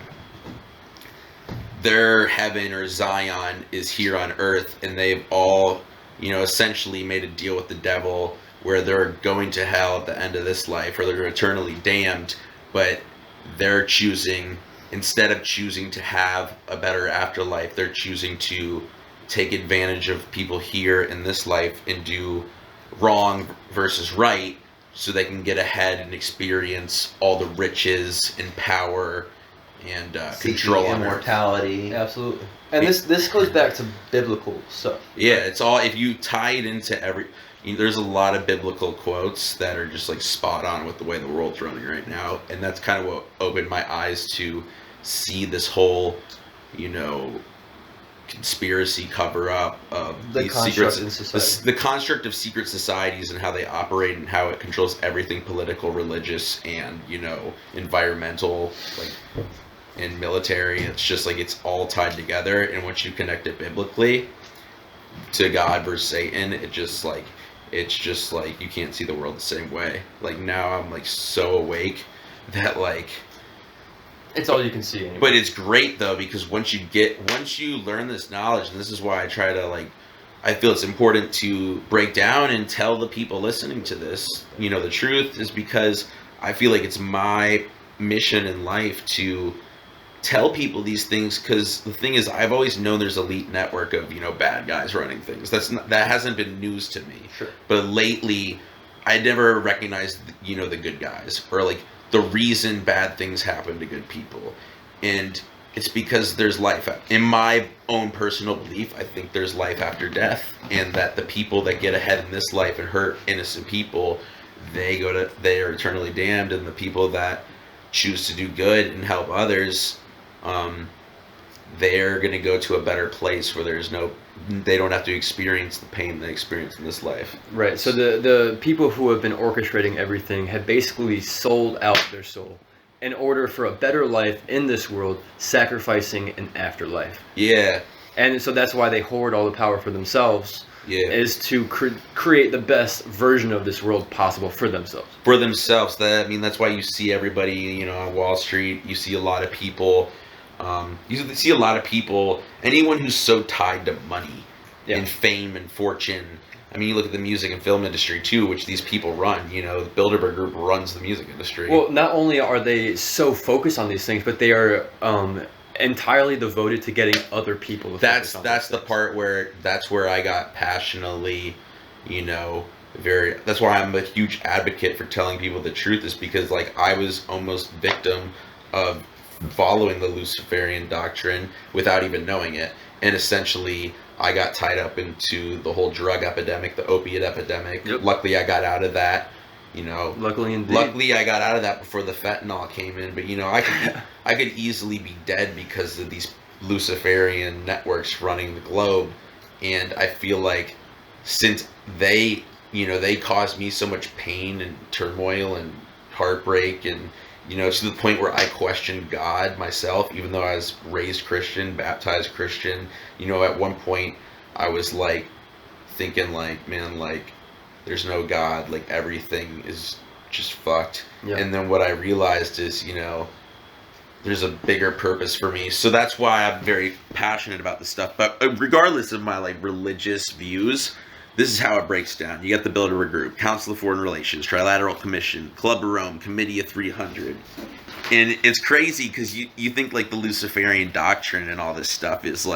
their heaven or Zion is here on earth, and they've all, essentially made a deal with the devil where they're going to hell at the end of this life, or they're eternally damned, but they're choosing, instead of choosing to have a better afterlife, they're choosing to take advantage of people here in this life and do wrong versus right, so they can get ahead and experience all the riches and power and control on immortality. Absolutely. And this goes back to biblical stuff. Yeah, it's all, if you tie it into there's a lot of biblical quotes that are just like spot on with the way the world's running right now, and that's kind of what opened my eyes to see this whole, conspiracy cover up of The construct in society. the construct of secret societies and how they operate and how it controls everything political, religious, and environmental, like, and military. It's just like it's all tied together, and once you connect it biblically to God versus Satan, it's just like you can't see the world the same way. Like, now I'm like so awake that like it's all you can see anyway. But it's great though, because once you learn this knowledge, and this is why I try to I feel it's important to break down and tell the people listening to this, the truth, is because I feel like it's my mission in life to tell people these things, because the thing is, I've always known there's elite network of, bad guys running things. That hasn't been news to me. Sure. But lately, I never recognized, the good guys, or like the reason bad things happen to good people. And it's because there's life. In my own personal belief, I think there's life after death, and that the people that get ahead in this life and hurt innocent people, they are eternally damned, and the people that choose to do good and help others, they're going to go to a better place where they don't have to experience the pain they experience in this life. Right. So the people who have been orchestrating everything have basically sold out their soul in order for a better life in this world, sacrificing an afterlife. Yeah. And so that's why they hoard all the power for themselves. Yeah. Is to create the best version of this world possible for themselves. For themselves. That's why you see everybody, on Wall Street. You see a lot of people. You see a lot of people. Anyone who's so tied to money and fame and fortune. I mean, you look at the music and film industry too, which these people run. The Bilderberg Group runs the music industry. Well, not only are they so focused on these things, but they are entirely devoted to getting other people to that's focus on the part where I got passionately, that's why I'm a huge advocate for telling people the truth, is because I was almost victim of following the Luciferian Doctrine without even knowing it, and essentially I got tied up into the whole drug epidemic, the opiate epidemic. Yep. Luckily I got out of that. Luckily indeed. Luckily I got out of that before the fentanyl came in, but I could easily be dead because of these Luciferian networks running the globe. And I feel like since they caused me so much pain and turmoil and heartbreak, and to the point where I questioned God myself, even though I was raised Christian, baptized Christian. At one point I was thinking man, there's no God, everything is just fucked. Yeah. And then what I realized is, there's a bigger purpose for me. So that's why I'm very passionate about this stuff. But regardless of my religious views, this is how it breaks down. You got the Bilderberg Group, Council of Foreign Relations, Trilateral Commission, Club of Rome, Committee of 300. And it's crazy because you think the Luciferian Doctrine and all this stuff is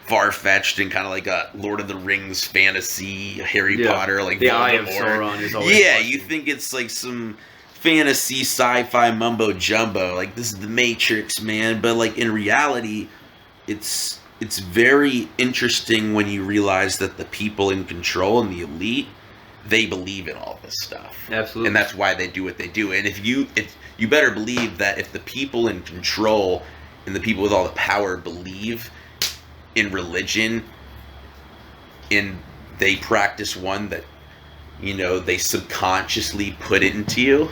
far-fetched and kind of like a Lord of the Rings fantasy, Harry Potter, the Eye of Sauron is always you think it's some fantasy sci-fi mumbo jumbo, this is the Matrix, man. But in reality, it's very interesting when you realize that the people in control and the elite, they believe in all this stuff. Absolutely. And that's why they do what they do. And if you better believe that if the people in control and the people with all the power believe in religion, and they practice one that, you know, they subconsciously put it into you,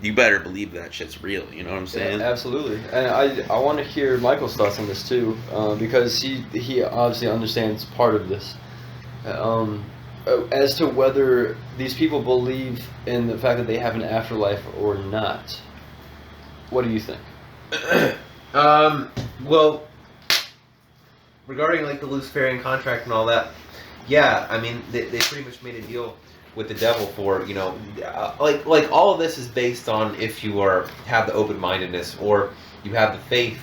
you better believe that shit's real. You know what I'm saying? Yeah, absolutely. And I want to hear Michael's thoughts on this too, because he obviously understands part of this. As to whether these people believe in the fact that they have an afterlife or not. What do you think? Well, regarding like the Luciferian contract and all that, yeah, I mean they pretty much made a deal with the devil for, you know, like all of this is based on if you have the open-mindedness or you have the faith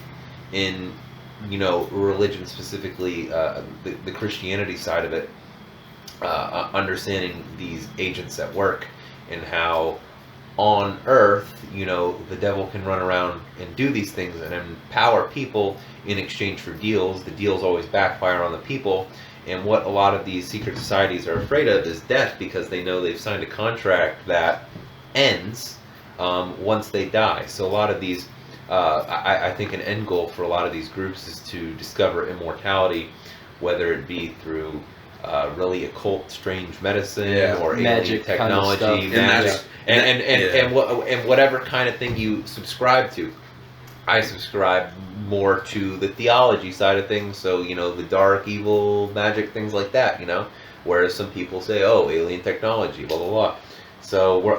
in, you know, religion, specifically the Christianity side of it, understanding these agents at work and how on Earth, you know, the devil can run around and do these things and empower people in exchange for deals. The deals always backfire on the people. And what a lot of these secret societies are afraid of is death, because they know they've signed a contract that ends once they die. So a lot of these, I think an end goal for a lot of these groups is to discover immortality, whether it be through really occult, strange medicine or magic alien technology, kind of magic, stuff. and whatever kind of thing you subscribe to. I subscribe more to the theology side of things, so, you know, the dark, evil, magic, things like that, you know, whereas some people say, oh, alien technology, blah, blah, blah. So we're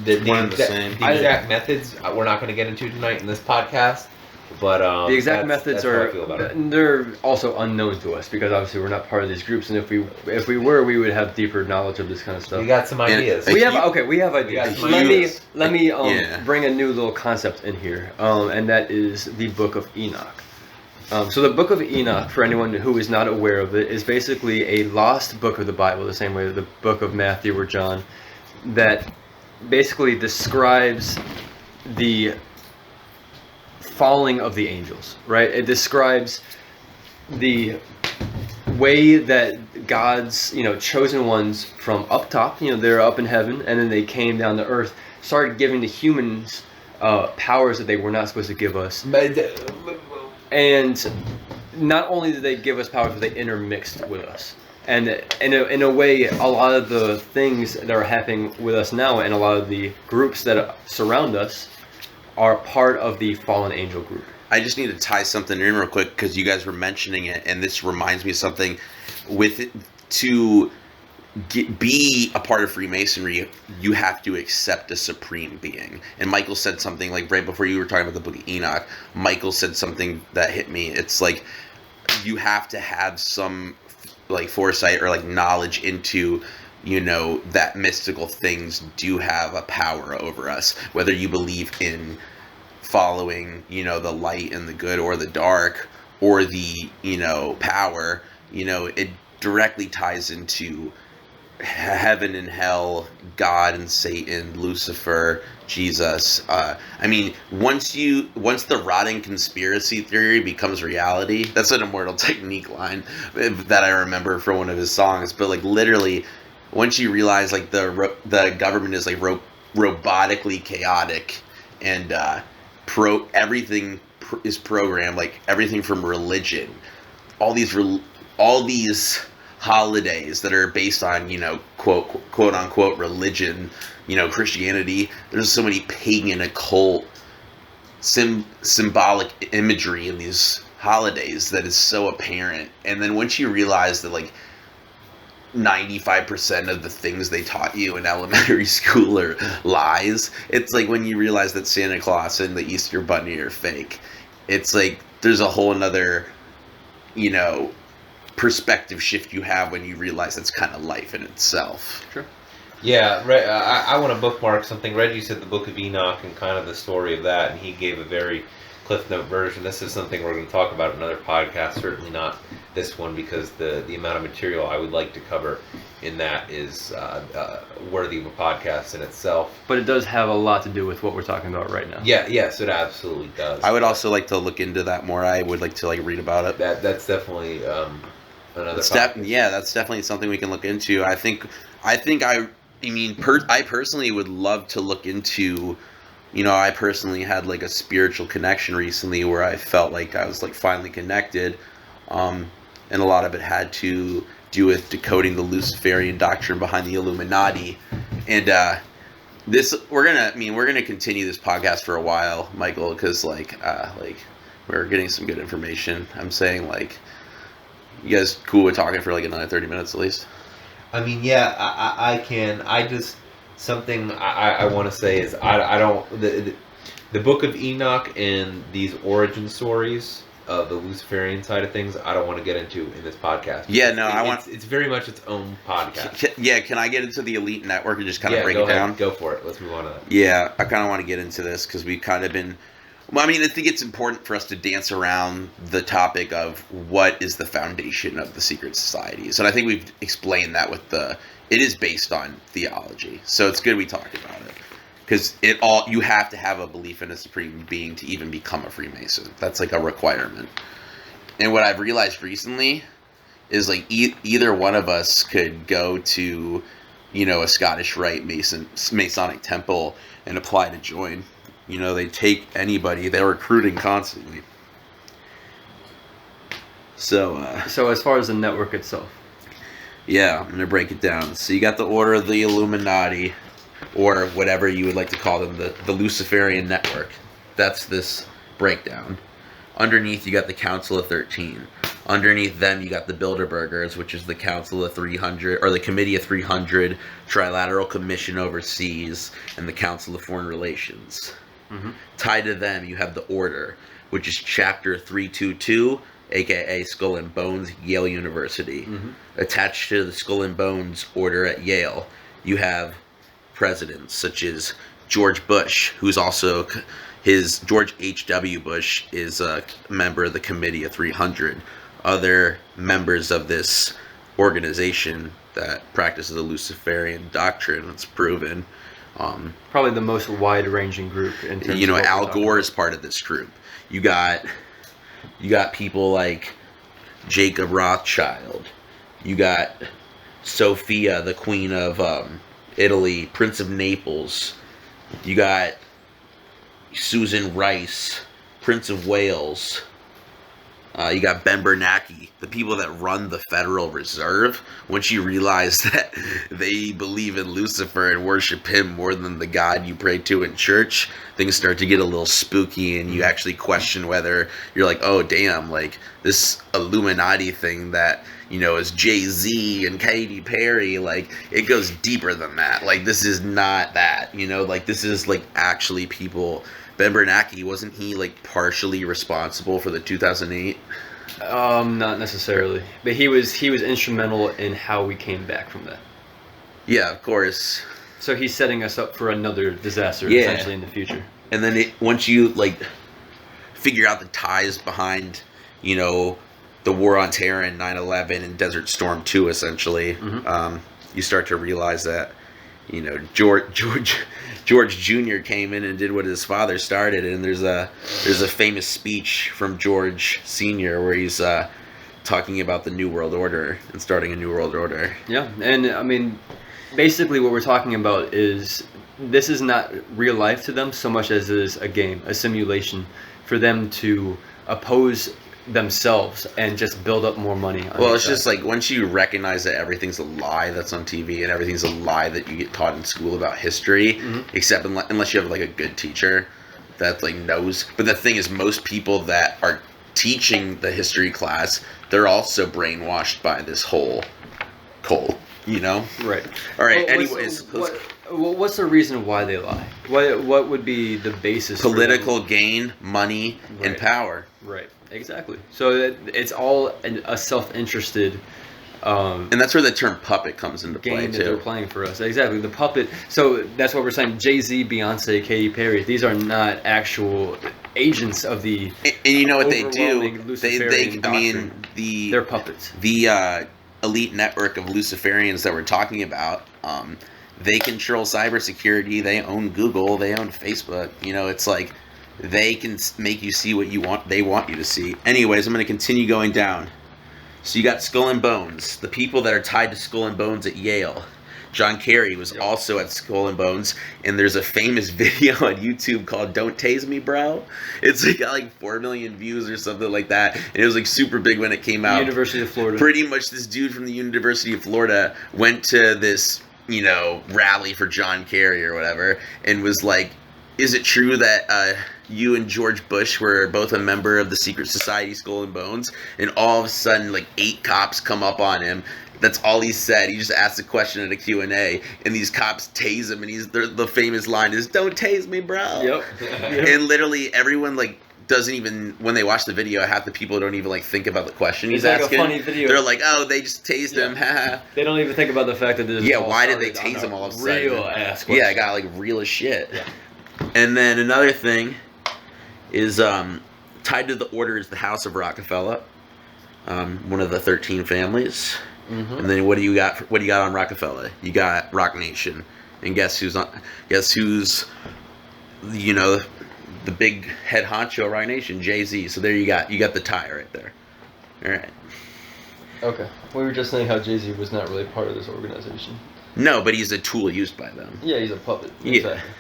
the exact methods we're not going to get into tonight in this podcast, but the exact methods are they're also unknown to us, because obviously we're not part of these groups, and if we were, we would have deeper knowledge of this kind of stuff. We got some ideas. We have ideas. Let me bring a new little concept in here, and that is the Book of Enoch. So the Book of Enoch, for anyone who is not aware of it, is basically a lost book of the Bible, the same way that the Book of Matthew or John, that basically describes the falling of the angels, right? It describes the way that God's, you know, chosen ones from up top, you know, they're up in heaven, and then they came down to earth, started giving the humans powers that they were not supposed to give us. And not only did they give us powers, but they intermixed with us. And in a way, a lot of the things that are happening with us now, and a lot of the groups that surround us, are part of the fallen angel group. I just need to tie something in real quick, because you guys were mentioning it, and this reminds me of something. Be a part of Freemasonry, you have to accept a supreme being. And Michael said something, like right before you were talking about the Book of Enoch, Michael said something that hit me. It's like you have to have some like foresight or like knowledge into, you know, that mystical things do have a power over us, whether you believe in following, you know, the light and the good or the dark or the, you know, power. You know, it directly ties into heaven and hell, God and Satan, Lucifer, Jesus. I mean, once the rotting conspiracy theory becomes reality, that's an Immortal Technique line that I remember from one of his songs. But like literally, once you realize like the government is like robotically chaotic, and everything is programmed, like everything from religion, all these holidays that are based on, you know, quote unquote religion, you know, Christianity. There's so many pagan occult symbolic imagery in these holidays that is so apparent. And then once you realize that like 95% of the things they taught you in elementary school are lies, it's like when you realize that Santa Claus and the Easter Bunny are fake, it's like there's a whole another, you know, perspective shift you have when you realize that's kind of life in itself. Sure. Yeah, I want to bookmark something. Reggie said the Book of Enoch and kind of the story of that, and he gave a very Cliff Note version. This is something we're going to talk about in another podcast, certainly not this one, because the amount of material I would like to cover in that is worthy of a podcast in itself. But it does have a lot to do with what we're talking about right now. Yeah, yes, it absolutely does. I would also like to look into that more. I would like to like read about it. That's definitely another. That's definitely something we can look into. I personally would love to look into. I personally had like a spiritual connection recently where I felt like I was like finally connected, and a lot of it had to do with decoding the Luciferian doctrine behind the Illuminati, and we're gonna continue this podcast for a while, Michael, because we're getting some good information. I'm saying like, you guys cool with talking for like another 30 minutes at least? I mean, yeah, I can. I just something I want to say is I don't the Book of Enoch and these origin stories of the Luciferian side of things. I don't want to get into in this podcast. Yeah, no, It's very much its own podcast. Can I get into the Elite Network and just kind of break it down? Go for it. Let's move on to that. Yeah, I kind of want to get into this because we've kind of been. Well, I mean, I think it's important for us to dance around the topic of what is the foundation of the secret societies, and I think we've explained that it is based on theology, so it's good we talked about it because you have to have a belief in a supreme being to even become a Freemason. That's like a requirement. And what I've realized recently is like either one of us could go to, a Scottish Rite Masonic temple and apply to join. They take anybody. They're recruiting constantly. So as far as the network itself. Yeah, I'm going to break it down. So you got the Order of the Illuminati, or whatever you would like to call them, the Luciferian Network. That's this breakdown. Underneath, you got the Council of 13. Underneath them, you got the Bilderbergers, which is the Council of 300, or the Committee of 300, Trilateral Commission Overseas, and the Council of Foreign Relations. Mm-hmm. Tied to them, you have the Order, which is Chapter 322, aka Skull and Bones, Yale University. Mm-hmm. Attached to the Skull and Bones Order at Yale, you have presidents such as George Bush, who's also George H.W. Bush is a member of the Committee of 300. Other members of this organization that practices the Luciferian Doctrine, it's proven. Probably the most wide-ranging group in terms of Al Gore is part of this group. You got people like Jacob Rothschild. You got Sophia, the Queen of Italy, Prince of Naples. You got Susan Rice, Prince of Wales. You got Ben Bernanke, the people that run the Federal Reserve. Once you realize that they believe in Lucifer and worship him more than the God you pray to in church, things start to get a little spooky, and you actually question whether you're like, oh damn, like this Illuminati thing that is Jay-Z and Katy Perry, like it goes deeper than that. Like this is not that, like this is like actually people. Ben Bernanke, wasn't he like partially responsible for the 2008? Not necessarily, but he was instrumental in how we came back from that. Yeah, of course. So he's setting us up for another disaster essentially in the future. And then once you like figure out the ties behind, the War on Terror and 9/11 and Desert Storm 2, essentially, you start to realize that George Jr. came in and did what his father started, and there's a famous speech from George Sr. where he's talking about the New World Order and starting a New World Order. Yeah, and I mean, basically what we're talking about is this is not real life to them so much as it is a game, a simulation for them to oppose themselves and just build up more money. Well, it's just like once you recognize that everything's a lie that's on TV and everything's a lie that you get taught in school about history, except unless you have like a good teacher that like knows. But the thing is, most people that are teaching the history class, they're also brainwashed by this whole cult, Right. All right. Anyways, what's the reason why they lie? What would be the basis? Political gain, money, and power. Right. Exactly. So it's all a self-interested. And that's where the term puppet comes into play game too. That they're playing for us. Exactly. The puppet. So that's what we're saying. Jay-Z, Beyonce, Katy Perry. These are not actual agents of the. And you know what they do? They're puppets. The elite network of Luciferians that we're talking about. They control cybersecurity. They own Google. They own Facebook. It's like. They can make you see what they want you to see. Anyways, I'm going to continue going down. So you got Skull and Bones, the people that are tied to Skull and Bones at Yale. John Kerry was also at Skull and Bones, and there's a famous video on YouTube called "Don't Tase Me, Bro." It's like got like 4 million views or something like that, and it was like super big when it came out. University of Florida. Pretty much, this dude from the University of Florida went to this, you know, rally for John Kerry or whatever, and was like, "Is it true that you and George Bush were both a member of the secret society Skull and Bones?" And all of a sudden, like 8 cops come up on him. That's all he said. He just asked a question at a Q&A, and these cops tase him, and the famous line is, "Don't tase me, bro." Yep. And literally everyone like doesn't even, when they watch the video, half the people don't even like think about the question he's like asking. a funny video. They're like, "Oh, they just tased him." They don't even think about the fact that this. Yeah, why did they tase him all of a sudden? Real ass question. Yeah, I got like real as shit. Yeah. And then another thing is tied to the order is the House of Rockefeller, one of the 13 families. Mm-hmm. And then what do you got? What do you got on Rockefeller? You got Rock Nation, and guess who's you know, the big head honcho of Rock Nation, Jay-Z. So there you got the tie right there. All right. Okay. We were just saying how Jay-Z was not really part of this organization. No, but he's a tool used by them. Yeah, he's a puppet. Yeah. Exactly.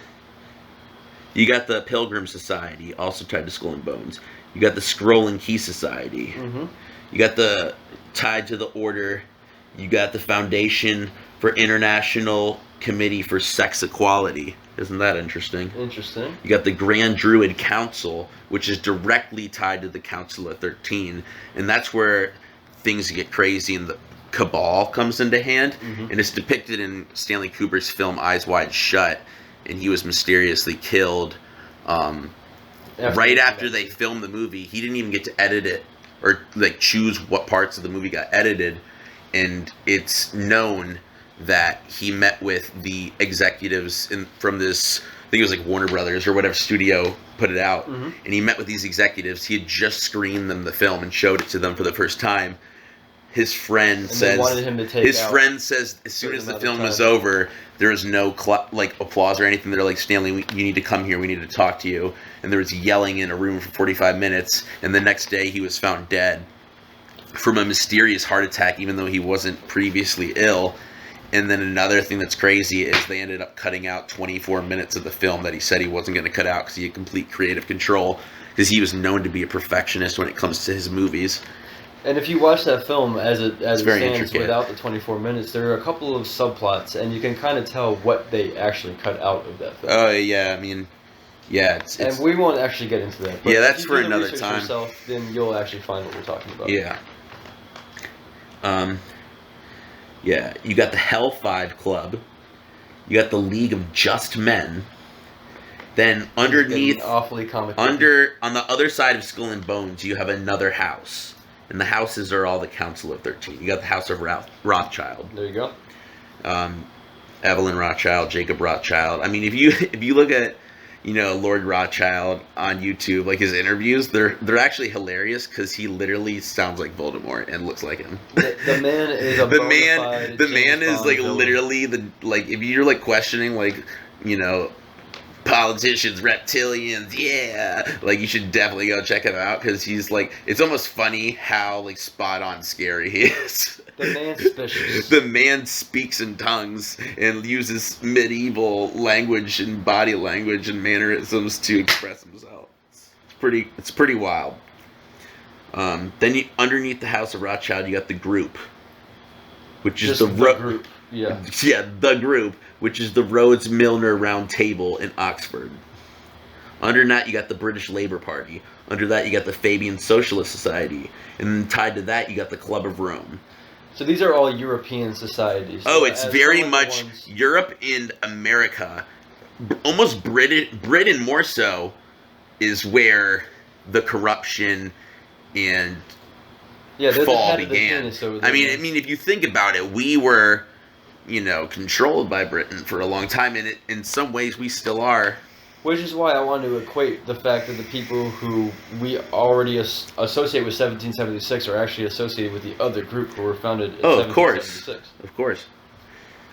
You got the Pilgrim Society, also tied to Skull and Bones. You got the Scroll and Key Society. Mm-hmm. You got the tied to the Order. You got the Foundation for International Committee for Sex Equality. Isn't that interesting? Interesting. You got the Grand Druid Council, which is directly tied to the Council of 13. And that's where things get crazy and the cabal comes into hand. Mm-hmm. And it's depicted in Stanley Kubrick's film Eyes Wide Shut. And he was mysteriously killed right after they filmed the movie. He didn't even get to edit it or like choose what parts of the movie got edited. And it's known that he met with the executives from this, I think it was like Warner Brothers or whatever studio put it out. Mm-hmm. And he met with these executives. He had just screened them the film and showed it to them for the first time. His friend says, wanted him to take his out friend says, as soon as the film was over, there was no like applause or anything. They're like, "Stanley, you need to come here. We need to talk to you." And there was yelling in a room for 45 minutes. And the next day, he was found dead from a mysterious heart attack, even though he wasn't previously ill. And then another thing that's crazy is they ended up cutting out 24 minutes of the film that he said he wasn't going to cut out because he had complete creative control, because he was known to be a perfectionist when it comes to his movies. And if you watch that film as it stands intricate. without the 24 minutes, there are a couple of subplots, and you can kind of tell what they actually cut out of that film. Oh, yeah, I mean, yeah. And we won't actually get into that. But yeah, that's if you for do the another research time. Yourself, then you'll actually find what we're talking about. Yeah. Yeah, you got the Hell 5 Club. You got the League of Just Men. Then underneath, awfully comic. on the other side of Skull and Bones, you have another house. And the houses are all the Council of 13. You got the House of Rothschild. There you go. Evelyn Rothschild, Jacob Rothschild. I mean, if you look at, you know, Lord Rothschild on YouTube, like his interviews, they're actually hilarious because he literally sounds like Voldemort and looks like him. The man is a the man is like villain. literally if you're like questioning like, you know, politicians, reptilians, yeah, like you should definitely go check him out because he's like, it's almost funny how like spot on scary he is. The man's suspicious. The man speaks in tongues and uses medieval language and body language and mannerisms to express himself. It's pretty wild. Then underneath the House of Rothschild, you got the group, which is the group. Yeah. Yeah, the group, which is the Rhodes Milner Round Table in Oxford. Under that, you got the British Labour Party. Under that, you got the Fabian Socialist Society. And then tied to that, you got the Club of Rome. So these are all European societies. Oh, it's very some of the much ones- Europe and America. Almost Britain more so is where the corruption and they're the fall head of the began. penis over I there. mean, if you think about it, we were, you know, controlled by Britain for a long time, and in some ways we still are. Which is why I want to equate the fact that the people who we already associate with 1776 are actually associated with the other group who were founded in 1776. Of course.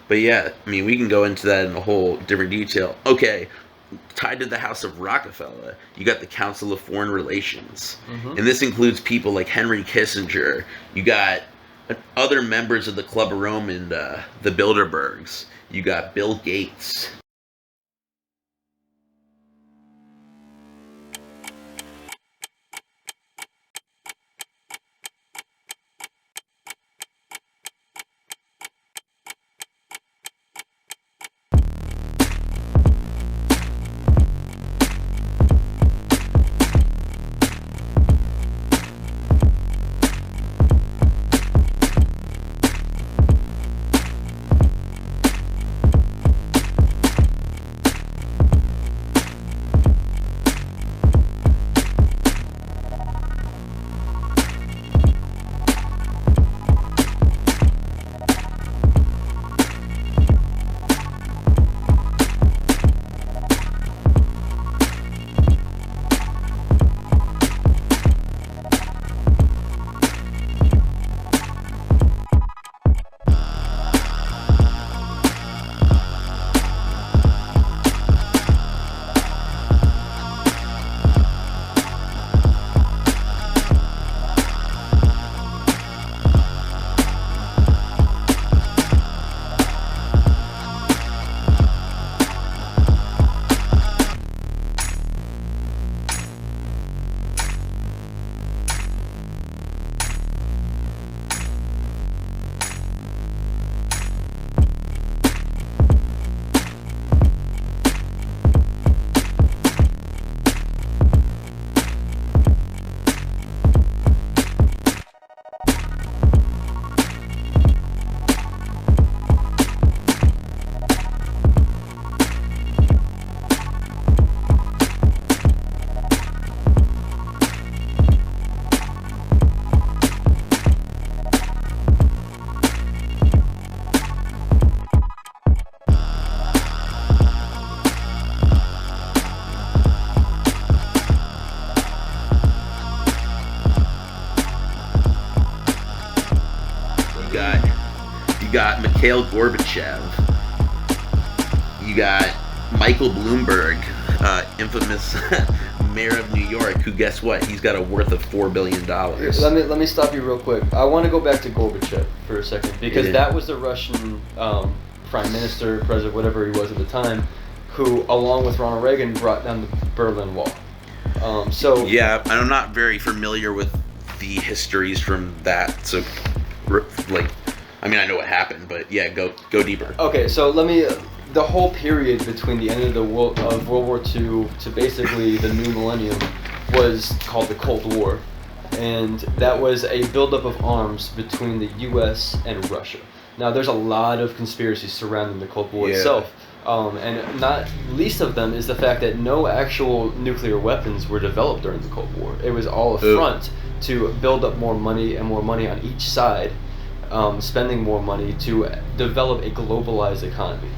But yeah, I mean, we can go into that in a whole different detail. Okay, tied to the House of Rockefeller, you got the Council of Foreign Relations. Mm-hmm. And this includes people like Henry Kissinger. You got other members of the Club of Rome and the Bilderbergs. You got Bill Gates. You got Mikhail Gorbachev. You got Michael Bloomberg, infamous mayor of New York, who, guess what? He's got a worth of $4 billion. Let me stop you real quick. I want to go back to Gorbachev for a second, because that was the Russian prime minister, president, whatever he was at the time, who, along with Ronald Reagan, brought down the Berlin Wall. Yeah, I'm not very familiar with the histories from that, so I mean, I know what happened, but yeah, go deeper. Okay, so the whole period between the end of World War II to basically the new millennium was called the Cold War, and that was a buildup of arms between the U.S. and Russia. Now, there's a lot of conspiracies surrounding the Cold War itself, and not least of them is the fact that no actual nuclear weapons were developed during the Cold War. It was all a front to build up more money and more money on each side, spending more money to develop a globalized economy.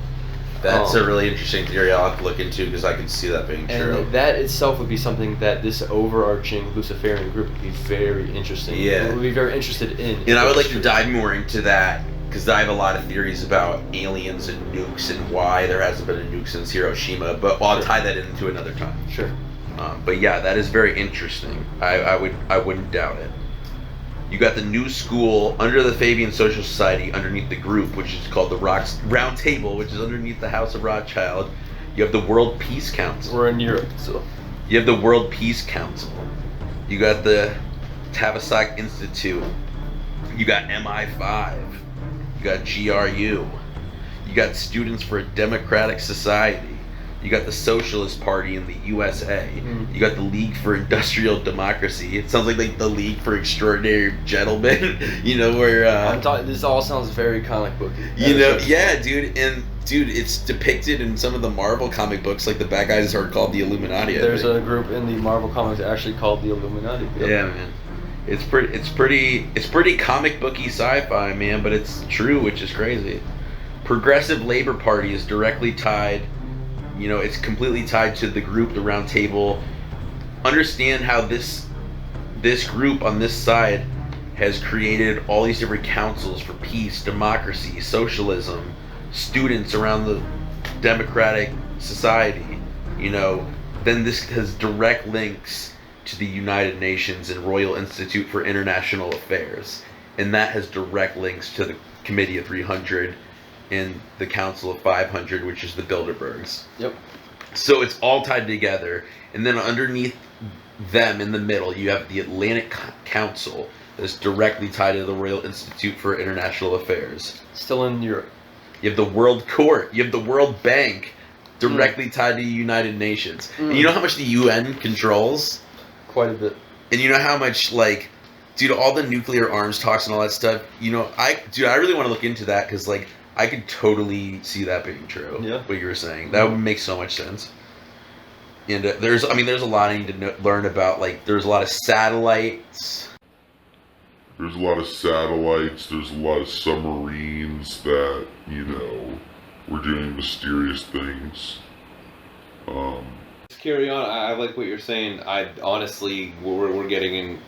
That's a really interesting theory I'll have to look into, because I can see that being true. And that itself would be something that this overarching Luciferian group would be very interesting. Yeah. Would be very interested in. And I would like to dive more into that, because I have a lot of theories about aliens and nukes and why there hasn't been a nuke since Hiroshima, but I'll tie that into another time. Sure. But yeah, that is very interesting. I wouldn't doubt it. You got the new school under the Fabian Social Society, underneath the group, which is called the Round Table, which is underneath the House of Rothschild. You have the World Peace Council. We're in Europe, so. You have the World Peace Council. You got the Tavistock Institute. You got MI5. You got GRU. You got Students for a Democratic Society. You got the Socialist Party in the USA. Mm. You got the League for Industrial Democracy. It sounds like the League for Extraordinary Gentlemen. You know, where this all sounds very comic booky. You know, yeah, dude, and it's depicted in some of the Marvel comic books. Like the bad guys are called the Illuminati. There's a group in the Marvel comics actually called the Illuminati. Yep. Yeah, man. It's pretty comic booky sci-fi, man, but it's true, which is crazy. Progressive Labor Party is directly tied. You know, it's completely tied to the group, the Round Table. Understand how this group on this side has created all these different councils for peace, democracy, socialism, students around the democratic society. then this has direct links to the United Nations and Royal Institute for International Affairs. And that has direct links to the Committee of 300 and the Council of 500, which is the Bilderbergs. Yep. So it's all tied together. And then underneath them in the middle, you have the Atlantic Council that's directly tied to the Royal Institute for International Affairs. Still in Europe. You have the World Court. You have the World Bank directly tied to the United Nations. And you know how much the UN controls? Quite a bit. And you know how much, like, dude, all the nuclear arms talks and all that stuff, I really want to look into that because, like, I could totally see that being true. Yeah. What you were saying. That would make so much sense. And there's a lot I need to learn about. Like, there's a lot of satellites. There's a lot of satellites, there's a lot of submarines that, were doing mysterious things. Carry on. I like what you're saying. I honestly, we're getting in.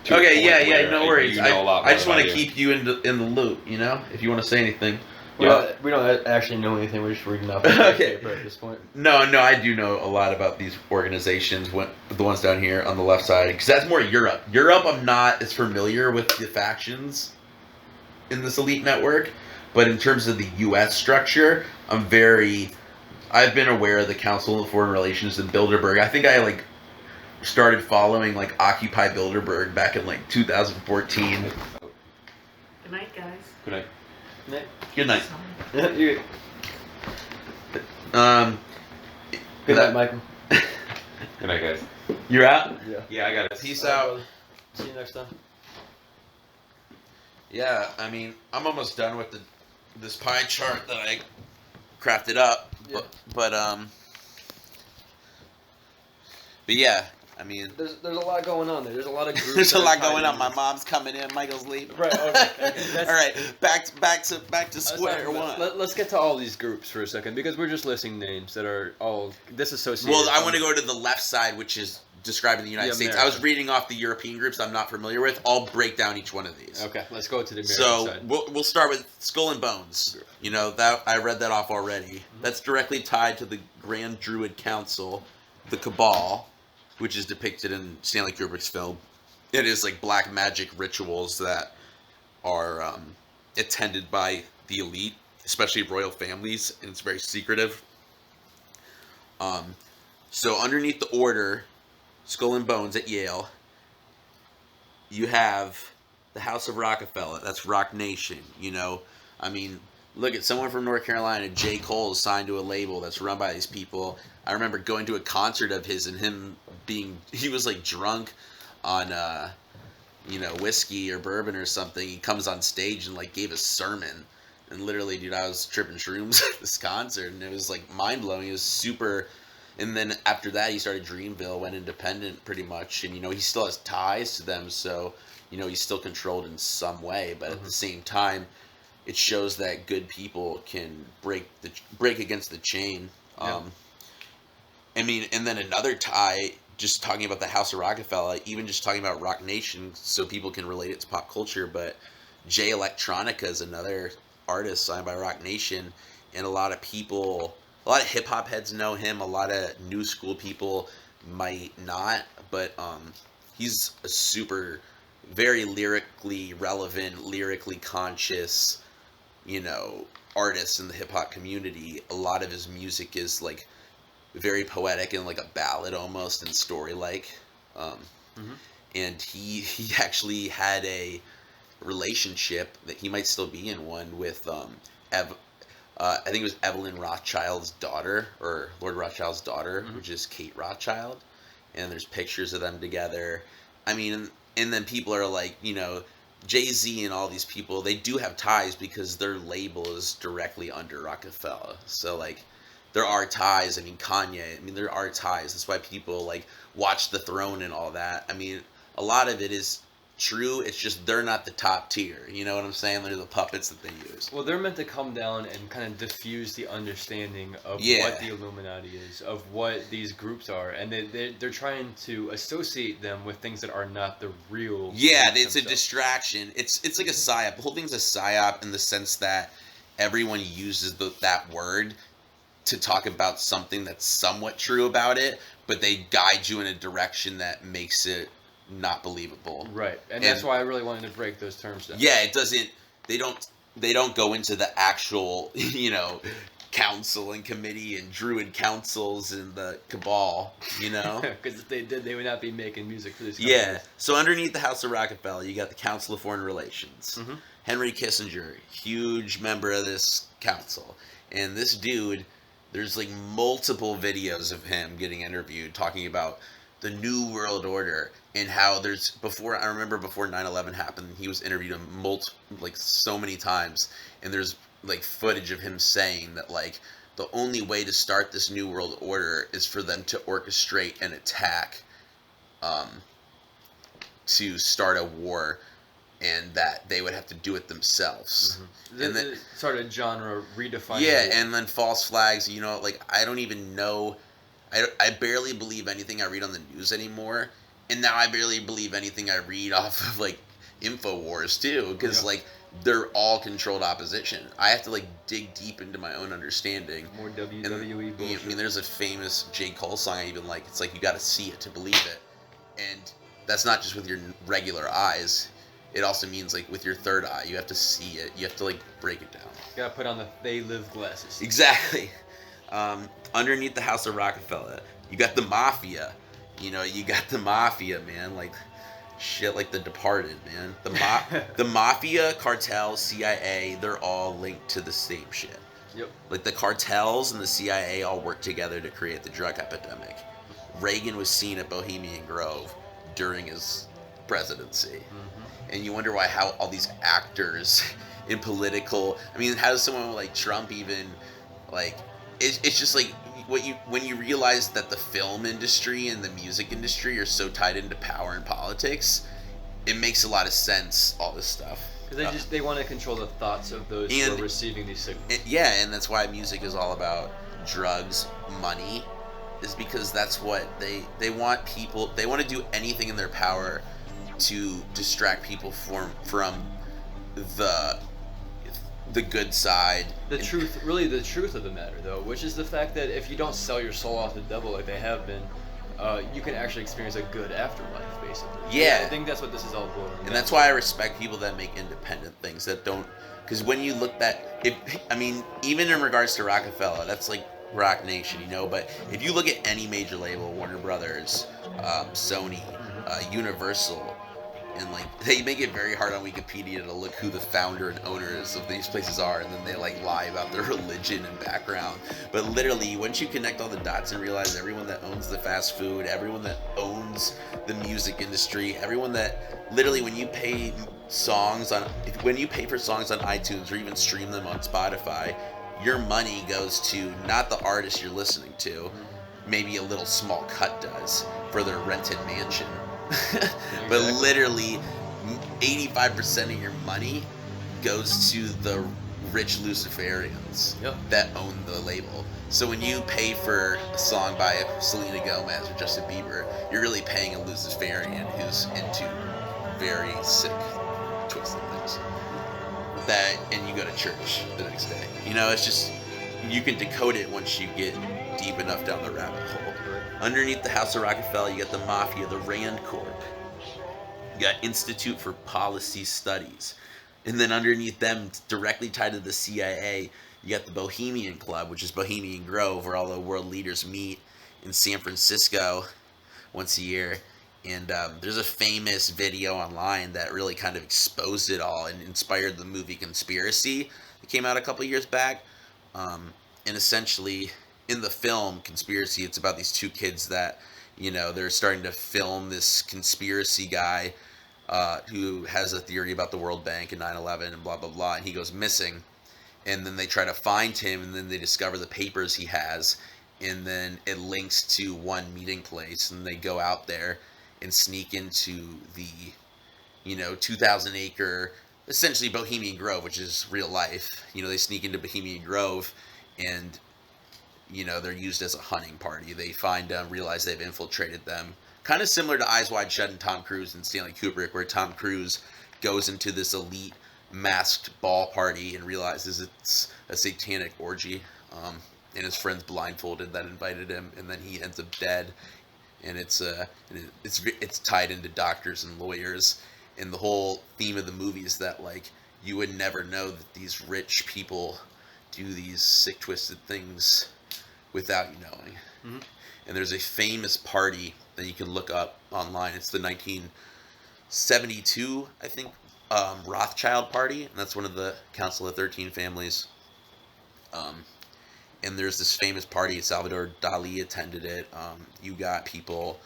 Okay, yeah, no worries. You know a lot I just more want to than I do. keep you in the loop, if you want to say anything. We don't actually know anything. We're just reading off the Okay. paper at this point. No, I do know a lot about these organizations, the ones down here on the left side, because that's more Europe. Europe, I'm not as familiar with the factions in this elite network, but in terms of the U.S. structure, I've been aware of the Council of Foreign Relations and Bilderberg. I think I, started following, Occupy Bilderberg back in, 2014. Good night, guys. Good night. Good night. Yeah, Good Good night, Michael. Good night, guys. You're out? Yeah. Yeah, I got it. Peace All right, out. brother. See you next time. Yeah, I'm almost done with this pie chart that I crafted up. Yeah. But yeah, There's a lot going on there. There's a lot of groups. there's a that are lot tied going on. in. My mom's coming in. Michael's leaving. Right. Okay. All right, back to square one. Let's get to all these groups for a second because we're just listing names that are all disassociated. Well, I want to go to the left side, which is describing the United The States. I was America. reading off the European groups I'm not familiar with. I'll break down each one of these. Okay, let's go to the American So side. we'll start with Skull and Bones. That I read that off already. That's directly tied to the Grand Druid Council, the Cabal, which is depicted in Stanley Kubrick's film. It is like black magic rituals that are attended by the elite, especially royal families, and it's very secretive. So underneath the order, Skull and Bones at Yale, you have the House of Rockefeller. That's Rock Nation. Look at someone from North Carolina, J. Cole, is signed to a label that's run by these people. I remember going to a concert of his and him he was drunk on, whiskey or bourbon or something. He comes on stage and gave a sermon. And literally, dude, I was tripping shrooms at this concert and it was mind blowing. It was super. And then after that, he started Dreamville, went independent pretty much. And, he still has ties to them. So, he's still controlled in some way. But at the same time, it shows that good people can break against the chain. Yeah. And then another tie, just talking about the House of Rockefeller, even just talking about Rock Nation, so people can relate it to pop culture. But Jay Electronica is another artist signed by Rock Nation, and a lot of hip hop heads know him. A lot of new school people might not, but he's a super, very lyrically relevant, lyrically conscious, artist in the hip hop community. A lot of his music is very poetic and a ballad almost and story-like. And he actually had a relationship that he might still be in one with I think it was Evelyn Rothschild's daughter, or Lord Rothschild's daughter, which is Kate Rothschild. And there's pictures of them together. And then people are Jay-Z and all these people, they do have ties because their label is directly under Rockefeller. So there are ties. Kanye, there are ties. That's why people watch The Throne and all that. A lot of it is true. It's just they're not the top tier. You know what I'm saying? They're the puppets that they use. Well, they're meant to come down and kind of diffuse the understanding of what the Illuminati is, of what these groups are, and they're trying to associate them with things that are not the real. Yeah, it's themselves. a distraction. It's like a psyop. The whole thing's a psyop in the sense that everyone uses that word to talk about something that's somewhat true about it, but they guide you in a direction that makes it not believable. Right, and that's why I really wanted to break those terms down. Yeah, it doesn't. They don't go into the actual, council and committee and druid councils and the cabal, Because if they did, they would not be making music for these Yeah. companies. So underneath the House of Rockefeller, you got the Council of Foreign Relations. Mm-hmm. Henry Kissinger, huge member of this council. And this dude, there's like multiple videos of him getting interviewed talking about the New World Order and how I remember before 9/11 happened, he was interviewed so many times, and there's like footage of him saying that like the only way to start this New World Order is for them to orchestrate an attack to start a war, and that they would have to do it themselves. Mm-hmm. And then sort of genre redefining. yeah, and then false flags, I don't even know. I barely believe anything I read on the news anymore, and now I barely believe anything I read off of like InfoWars too, because they're all controlled opposition. I have to dig deep into my own understanding. More WWE bullshit. I mean, there's a famous J. Cole song I even like. It's like you got to see it to believe it, and that's not just with your regular eyes. It also means with your third eye. You have to see it. You have to break it down. You gotta put on the They Live glasses. Exactly. Underneath the House of Rockefeller, you got the mafia. You got the mafia, man. Shit like The Departed, man. The mafia, cartel, CIA, they're all linked to the same shit. Yep. The cartels and the CIA all work together to create the drug epidemic. Reagan was seen at Bohemian Grove during his presidency. Mm-hmm. And you wonder how all these actors in political... I mean, how does someone like Trump even... It's just when you realize that the film industry and the music industry are so tied into power and politics, it makes a lot of sense, all this stuff. Because they want to control the thoughts of those who are receiving these signals. And that's why music is all about drugs, money, is because that's what they want people... They want to do anything in their power to distract people from the good side. The truth of the matter, though, which is the fact that if you don't sell your soul off to the devil like they have been, you can actually experience a good afterlife, basically. Yeah. I think that's what this is all boiling down. And that's why I respect people that make independent things, that don't... Because when you look even in regards to Rockefeller, that's Rock Nation, but if you look at any major label, Warner Brothers, Sony, Universal, and they make it very hard on Wikipedia to look who the founder and owners of these places are, and then they lie about their religion and background. But literally, once you connect all the dots and realize everyone that owns the fast food, everyone that owns the music industry, everyone that literally when you pay for songs on iTunes or even stream them on Spotify, your money goes to not the artist you're listening to, maybe a little small cut does for their rented mansion. But literally 85% of your money goes to the rich Luciferians that own the label. So when you pay for a song by Selena Gomez or Justin Bieber, you're really paying a Luciferian who's into very sick, twisted things. And you go to church the next day. It's just, you can decode it once you get deep enough down the rabbit hole. Underneath the House of Rockefeller, you got the Mafia, the Rand Corp. You got Institute for Policy Studies. And then underneath them, directly tied to the CIA, you got the Bohemian Club, which is Bohemian Grove, where all the world leaders meet in San Francisco once a year. And there's a famous video online that really kind of exposed it all and inspired the movie Conspiracy that came out a couple years back. And essentially, in the film Conspiracy, it's about these two kids that, they're starting to film this conspiracy guy who has a theory about the World Bank and 9/11 and blah, blah, blah. And he goes missing. And then they try to find him, and then they discover the papers he has. And then it links to one meeting place, and they go out there and sneak into the, 2,000 acre, essentially Bohemian Grove, which is real life. They sneak into Bohemian Grove, and, they're used as a hunting party. They find them, realize they've infiltrated them. Kind of similar to Eyes Wide Shut and Tom Cruise and Stanley Kubrick, where Tom Cruise goes into this elite masked ball party and realizes it's a satanic orgy. and his friends blindfolded that invited him, and then he ends up dead. And it's tied into doctors and lawyers, and the whole theme of the movie is that like you would never know that these rich people do these sick, twisted things without you knowing. Mm-hmm. And there's a famous party that you can look up online. It's the 1972, I think, Rothschild party, and that's one of the Council of 13 families. And there's this famous party. Salvador Dali attended it. You got people,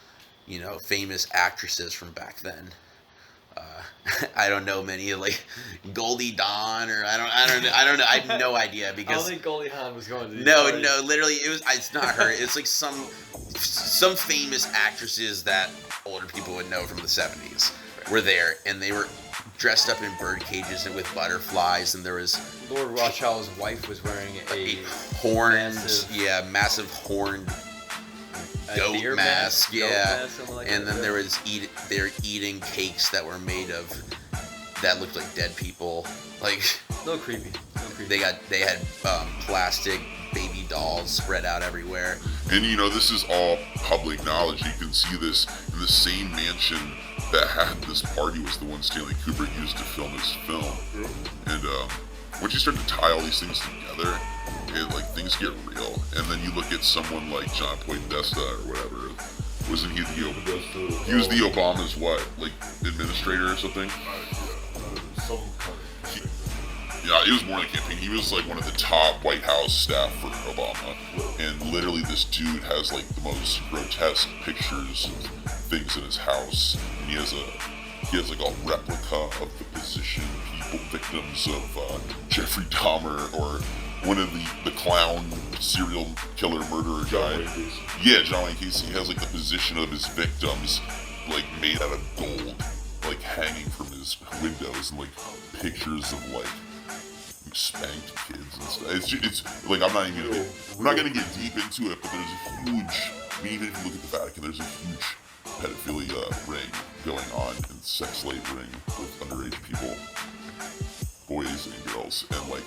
famous actresses from back then. I don't know many, like Goldie Dawn, or I don't know. I have no idea because I don't think Goldie Hawn was going to these no, parties. literally it's not her. It's like some famous actresses that older people would know from the 70s were there, and they were dressed up in bird cages and with butterflies, and there was Lord Rothschild's wife was wearing a horned, massive- massive horned goat deer mask, goat mask, something like and that. then they're eating cakes that were made of that looked like dead people, like A little creepy. they had plastic baby dolls spread out everywhere. And this is all public knowledge. You can see this in the same mansion that had this party was the one Stanley Kubrick used to film his film. And once you start to tie all these things together, things get real. And then you look at someone like John Podesta or whatever. Wasn't he he was the Obama's administrator or something? Yeah, it was more like a campaign. He was like one of the top White House staff for Obama. And literally this dude has like the most grotesque pictures of things in his house. And he has like a replica of the position people, victims of Jeffrey Dahmer or one of the clown serial killer murderer guy. Yeah, John Wayne Casey. He has like the position of his victims like made out of gold, like hanging from his windows, and like pictures of like spanked kids and stuff. It's like I'm not gonna get deep into it, but there's a huge. I mean, even if you look at the Vatican, there's a huge pedophilia ring going on and sex slave ring with underage people, boys and girls, and like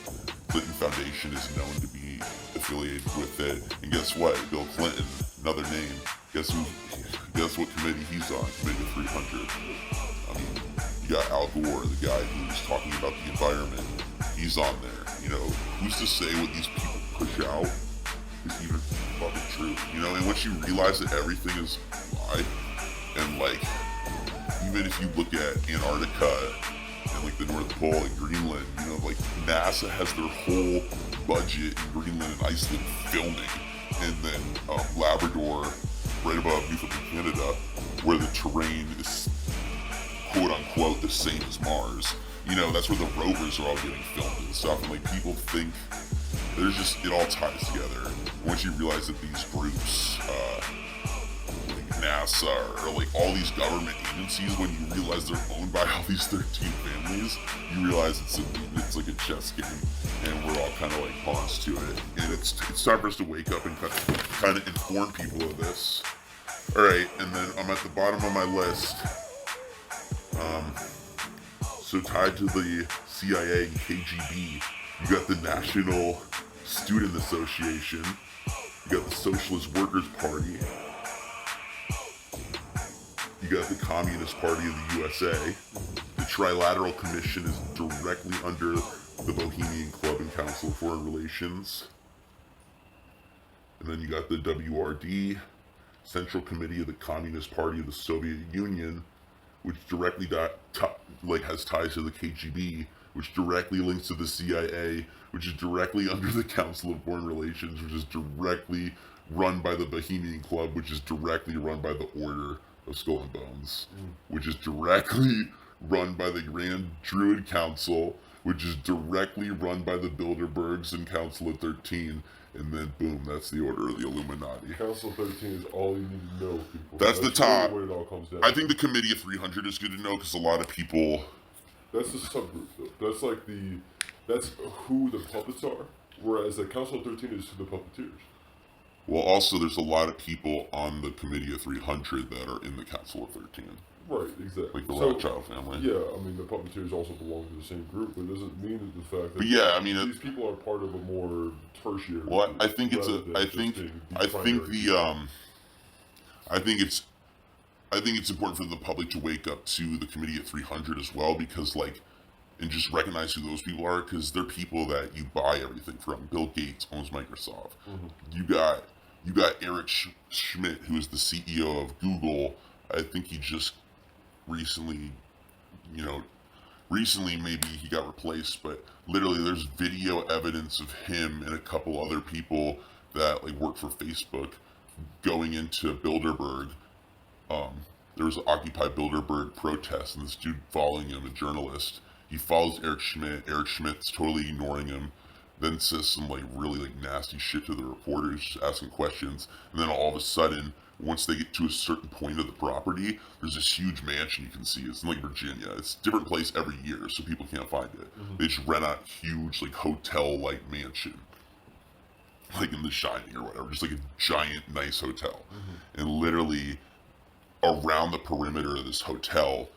Clinton Foundation is known to be affiliated with it. And guess what? Bill Clinton, another name. Guess what committee he's on? Committee 300. I mean, you got Al Gore, the guy who was talking about the environment. He's on there. Who's to say what these people push out is even fucking true? And once you realize that everything is lie, and like, even if you look at Antarctica and like the North Pole and Greenland, like NASA has their whole budget in Greenland and Iceland filming, and then Labrador, right above Newfoundland, Canada, where the terrain is quote unquote the same as Mars. That's where the rovers are all getting filmed and stuff, and like people think it all ties together. Once you realize that these groups, like NASA or like all these government agencies, when you realize they're owned by all these 13 families, you realize it's like a chess game, and we're all kind of like pawns to it. And it's time for us to wake up and kind of inform people of this. All right, and then I'm at the bottom of my list. So tied to the CIA and KGB, you got the National Student Association, you got the Socialist Workers' Party, you got the Communist Party of the USA, the Trilateral Commission is directly under the Bohemian Club and Council of Foreign Relations, and then you got the WRD, Central Committee of the Communist Party of the Soviet Union, which directly has ties to the KGB, which directly links to the CIA, which is directly under the Council of Foreign Relations, which is directly run by the Bohemian Club, which is directly run by the Order of Skull and Bones, which is directly run by the Grand Druid Council, which is directly run by the Bilderbergs and Council of 13, and then boom, that's the Order of the Illuminati. Council 13 is all you need to know, people. That's the top. Really what it all comes down. I think the Committee of 300 is good to know because a lot of people. That's the subgroup, though. That's like that's who the puppets are. Whereas the Council of 13 is who the puppeteers. Well, also there's a lot of people on the Committee of 300 that are in the Council of 13. Right, exactly. Like the So, Rothschild family. Yeah, I mean, the puppeteers also belong to the same group, but it doesn't mean that the fact that But yeah, I mean, these people are part of a more tertiary well, group. I think it's rather a. than I just think. being I think primary the. I think it's. I think it's important for the public to wake up to the Committee at 300 as well, because like, and just recognize who those people are, because they're people that you buy everything from. Bill Gates owns Microsoft. You got Eric Schmidt, who is the CEO of Google. I think he just recently, recently maybe he got replaced, but literally there's video evidence of him and a couple other people that like work for Facebook going into Bilderberg. There was an Occupy Bilderberg protest, and this dude following him, a journalist, he follows Eric Schmidt. Eric Schmidt's totally ignoring him, then says some like really like nasty shit to the reporters, just asking questions, and then all of a sudden, once they get to a certain point of the property, there's this huge mansion you can see. It's in like Virginia. It's a different place every year, so people can't find it. They just rent out huge like hotel-like mansion, like in The Shining or whatever, just like a giant nice hotel, and literally around the perimeter of this hotel,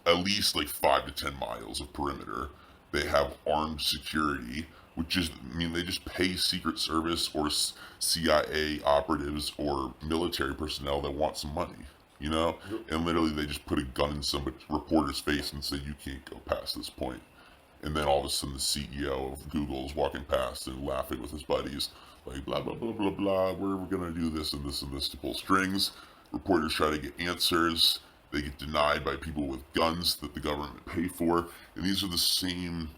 at least like 5 to 10 miles of perimeter, they have armed security, which is, I mean, they just pay Secret Service or CIA operatives or military personnel that want some money, and literally they just put a gun in some reporter's face and say, you can't go past this point. And then all of a sudden the CEO of Google is walking past and laughing with his buddies, like blah, blah, blah, blah, blah, we're going to do this and this and this to pull strings. Reporters try to get answers. They get denied by people with guns that the government pay for. And these are the same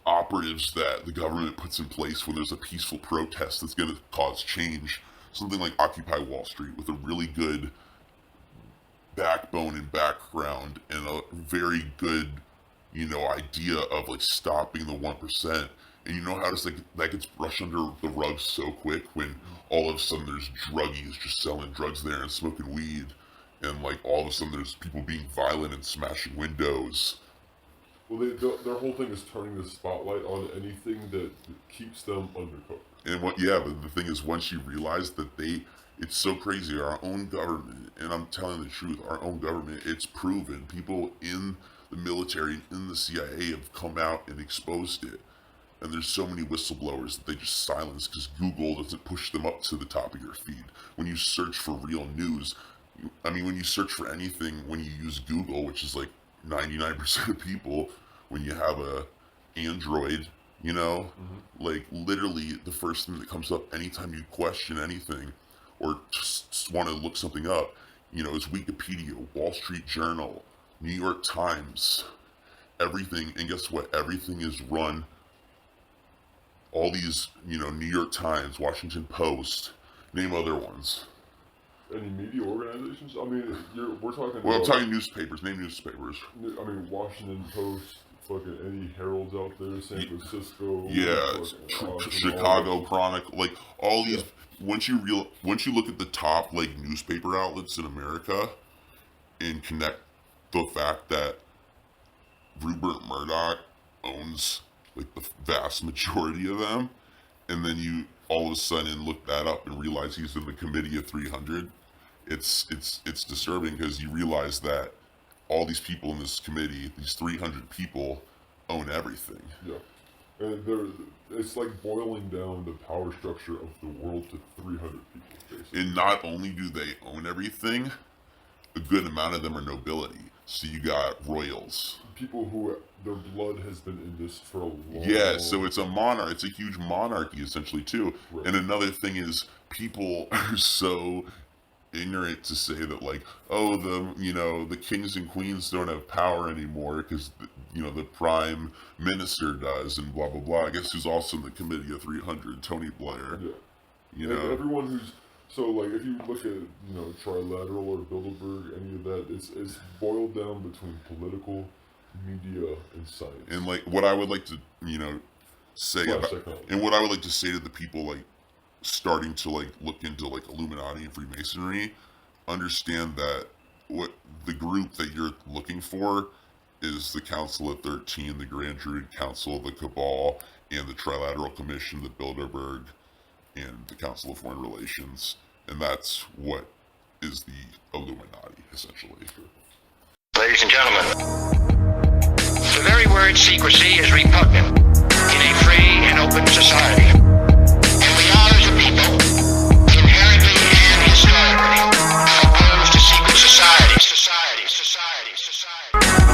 operatives that the government puts in place when there's a peaceful protest that's going to cause change. Something like Occupy Wall Street, with a really good backbone and background and a very good, idea of like stopping the 1%. And you know how it's like that gets brushed under the rug so quick when all of a sudden there's druggies just selling drugs there and smoking weed, and like all of a sudden there's people being violent and smashing windows. Well, their whole thing is turning the spotlight on anything that keeps them undercover. And but the thing is, once you realize that it's so crazy, our own government, and I'm telling the truth, our own government, it's proven, people in the military, in the CIA have come out and exposed it. And there's so many whistleblowers that they just silence because Google doesn't push them up to the top of your feed. When you search for real news, when you search for anything, when you use Google, which is like 99% of people, when you have a Android, like literally the first thing that comes up anytime you question anything or just want to look something up, is Wikipedia, Wall Street Journal, New York Times, everything. And guess what? Everything is run. All these, New York Times, Washington Post, name other ones. Any media organizations? I mean, we're talking. Well, I'm talking newspapers. Name newspapers. I mean, Washington Post, fucking any Heralds out there, San Francisco. Yeah, Chicago Chronicle, like all these. Yeah. Once you look at the top like newspaper outlets in America, and connect the fact that Rupert Murdoch owns like the vast majority of them, and then you all of a sudden look that up and realize he's in the Committee of 300. It's disturbing because you realize that all these people in this committee, these 300 people, own everything. Yeah, and it's like boiling down the power structure of the world to 300 people, basically. And not only do they own everything, a good amount of them are nobility. So you got royals. People who their blood has been in this for a long time. Yeah, so it's a monarch. It's a huge monarchy, essentially, too. Right. And another thing is, people are so ignorant to say that, like, oh, the kings and queens don't have power anymore because, the prime minister does and blah, blah, blah. I guess who's also in the Committee of 300, Tony Blair. Yeah. Everyone who's... So, like, if you look at, Trilateral or Bilderberg, any of that, it's boiled down between political, media, and science. And, like, what I would like to, say about... And what I would like to say to the people, like, starting to, like, look into, like, Illuminati and Freemasonry, understand that what the group that you're looking for is the Council of 13, the Grand Druid Council, the Cabal, and the Trilateral Commission, the Bilderberg, and the Council of Foreign Relations, and that's what is the Illuminati, essentially. Ladies and gentlemen, the very word secrecy is repugnant in a free and open society. And we are, as a people, inherently and historically opposed to secret societies.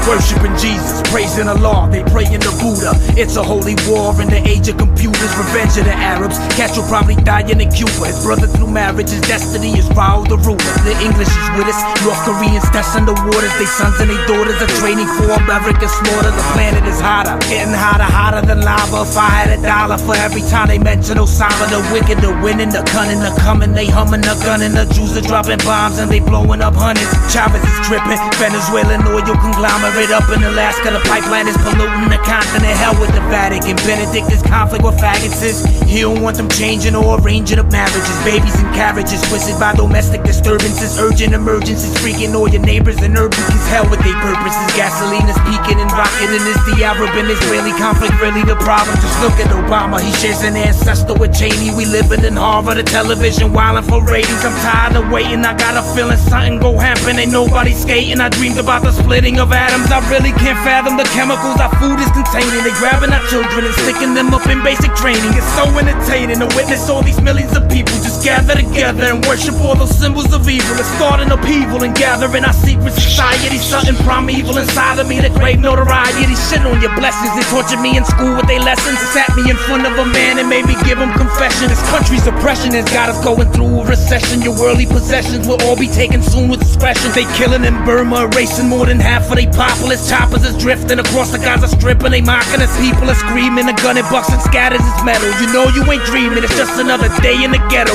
Worshipping Jesus, praising Allah, they pray in the Buddha. It's a holy war in the age of computers, revenge of the Arabs. Castro probably dying in Cuba. His brother through marriage, his destiny is Raul the ruler. The English is with us, North Koreans testing the waters. They sons and they daughters are training for American slaughter. The planet is hotter, getting hotter than lava. If I had $1 for every time they mention Osama, the wicked, the winning, the cunning, the coming. They humming, the gunning, the Jews are dropping bombs and they blowing up hundreds. Chavez is tripping, Venezuelan oil conglomerate. Up in Alaska, the pipeline is polluting the continent. Hell with the Vatican. Benedict is conflict with faggots is. He don't want them changing or arranging up marriages. Babies and carriages twisted by domestic disturbances. Urgent emergencies freaking all your neighbors and urban. Cause hell with their purposes. Gasoline is peaking and rocking. And is the Arab and Israeli conflict really the problem? Just look at Obama. He shares an ancestor with Cheney. We living in Harvard, the television wildin' for ratings. I'm tired of waiting. I got a feeling something go happen. Ain't nobody skating. I dreamed about the splitting of atoms. I really can't fathom the chemicals our food is containing. They grabbing our children and sticking them up in basic training. It's so entertaining to witness all these millions of people just gather together and worship all those symbols of evil. It's starting upheaval and gathering our secret society. Something primeval inside of me that crave notoriety. Shit on your blessings. They tortured me in school with their lessons. Sat me in front of a man and made me give him confession. This country's oppression has got us going through a recession. Your worldly possessions will all be taken soon with discretion. They killing in Burma, erasing more than half of they populace. Choppers is drifting across the Gaza Strip and they mocking us. People are screaming, a gun and bucks and scatters its metal. You know you ain't dreaming, it's just another day in the ghetto.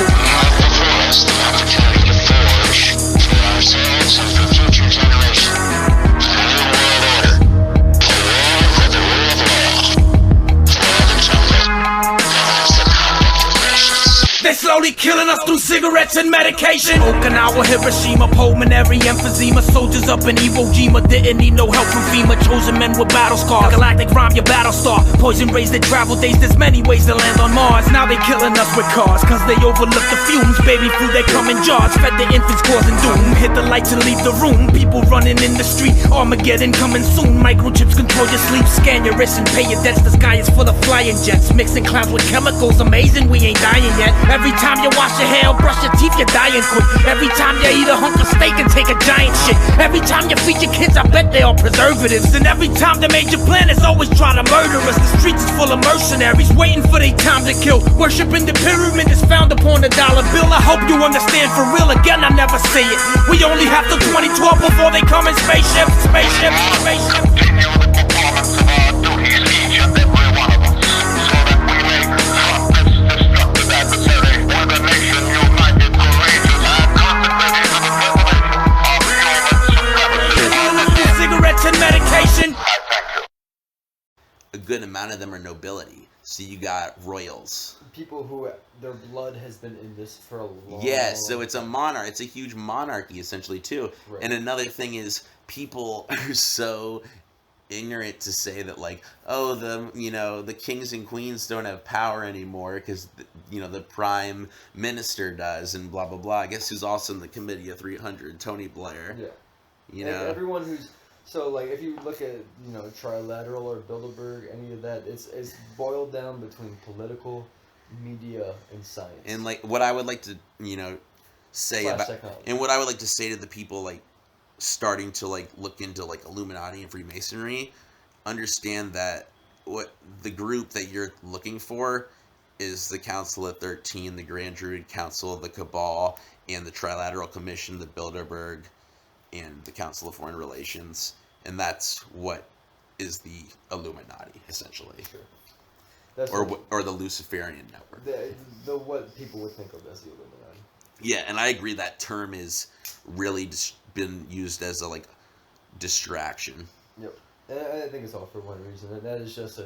They slowly killing us through cigarettes and medication. Okinawa, Hiroshima, pulmonary emphysema. Soldiers up in Iwo Jima didn't need no help from FEMA. Chosen men with battle scars. Galactic rhyme, your battle star. Poison rays that travel days. There's many ways to land on Mars. Now they killing us with cars, cause they overlook the fumes. Baby food, they come in jars. Fed the infants causing doom. Hit the lights and leave the room. People running in the street. Armageddon coming soon. Microchips control your sleep. Scan your wrists and pay your debts. The sky is full of flying jets. Mixing clouds with chemicals. Amazing, we ain't dying yet. Every time you wash your hair or brush your teeth, you're dying quick. Every time you eat a hunk of steak and take a giant shit. Every time you feed your kids, I bet they are preservatives. And every time the major planets always try to murder us. The streets is full of mercenaries waiting for their time to kill. Worshipping the pyramid is found upon the dollar bill. I hope you understand for real. Again, I never say it. We only have till 2012 before they come in spaceships. Continue the performance of our duties, each and every one of us, so that we may confront this destructive adversary with a nation united, courageous, and consecrated to the preservation of human supremacy. Cigarettes and medication. I thank you. A good amount of them are nobility. So you got royals. People who their blood has been in this for a long. Yeah, so it's a monarch. It's a huge monarchy essentially too. Right. And another thing is people are so ignorant to say that like, oh, the kings and queens don't have power anymore because the prime minister does and blah blah blah. I guess who's also in the committee of 300, Tony Blair. Yeah. Everyone who's so like if you look at Trilateral or Bilderberg, any of that, it's boiled down between political, media, and science. And like what I would like to say Slash about technology. and what I would like to say to the people like starting to like look into like Illuminati and Freemasonry, understand that what the group that you're looking for is the Council of 13, the Grand Druid Council, the Cabal, and the Trilateral Commission, the Bilderberg, and the Council of Foreign Relations, and that's what is the Illuminati essentially, Sure. That's or the Luciferian network. The what people would think of as the Illuminati. Yeah, and I agree that term is really been used as a like distraction. Yep, and I think it's all for one reason, and that is just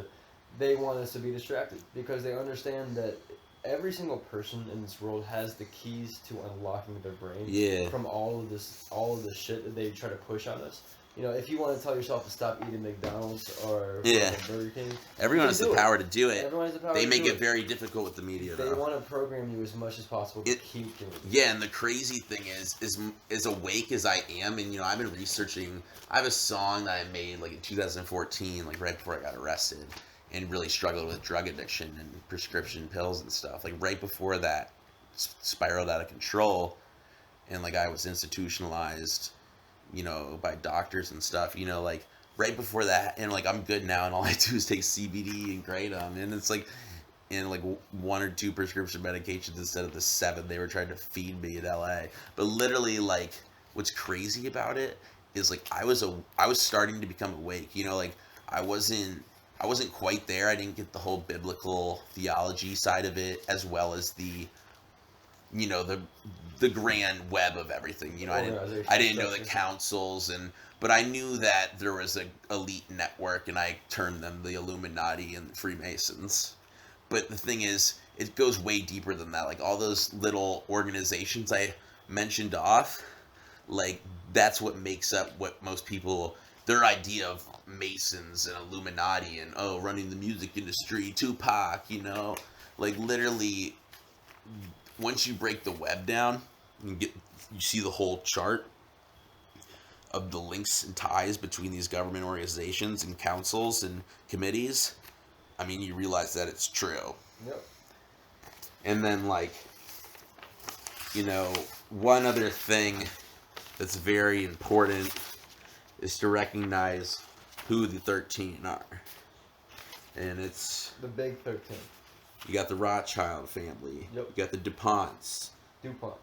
they want us to be distracted because they understand that every single person in this world has the keys to unlocking their brain Yeah. from all of this shit that they try to push on us. You know, if you want to tell yourself to stop eating McDonald's or Yeah. Burger King, Everyone has the power to do it. Everyone has the power They to make do it very difficult with the media, They though. want to program you as much as possible to keep doing it. Yeah, and the crazy thing is as awake as I am, and you know, I've been researching. I have a song that I made like in 2014, like right before I got arrested, and really struggled with drug addiction and prescription pills and stuff. Like right before that, spiraled out of control, and like I was institutionalized, you know, by doctors and stuff. You know, like right before that, and like I'm good now, and all I do is take CBD and kratom, and it's like. And like 1 or 2 prescription medications instead of the 7 they were trying to feed me in LA. But literally, like, what's crazy about it is like I was starting to become awake. You know, like I wasn't quite there. I didn't get the whole biblical theology side of it, as well as the, you know, the grand web of everything. You know, I didn't know the councils, but I knew that there was a elite network, and I termed them the Illuminati and the Freemasons. But the thing is, it goes way deeper than that. Like, all those little organizations I mentioned off, like, that's what makes up what most people, their idea of Masons and Illuminati and, oh, running the music industry, Tupac, you know? Like, literally, once you break the web down, you see the whole chart of the links and ties between these government organizations and councils and committees. I mean, you realize that it's true. Yep. And then, like, you know, one other thing that's very important is to recognize who the 13 are. And it's... The big 13. You got the Rothschild family. Yep. You got the DuPonts. DuPont.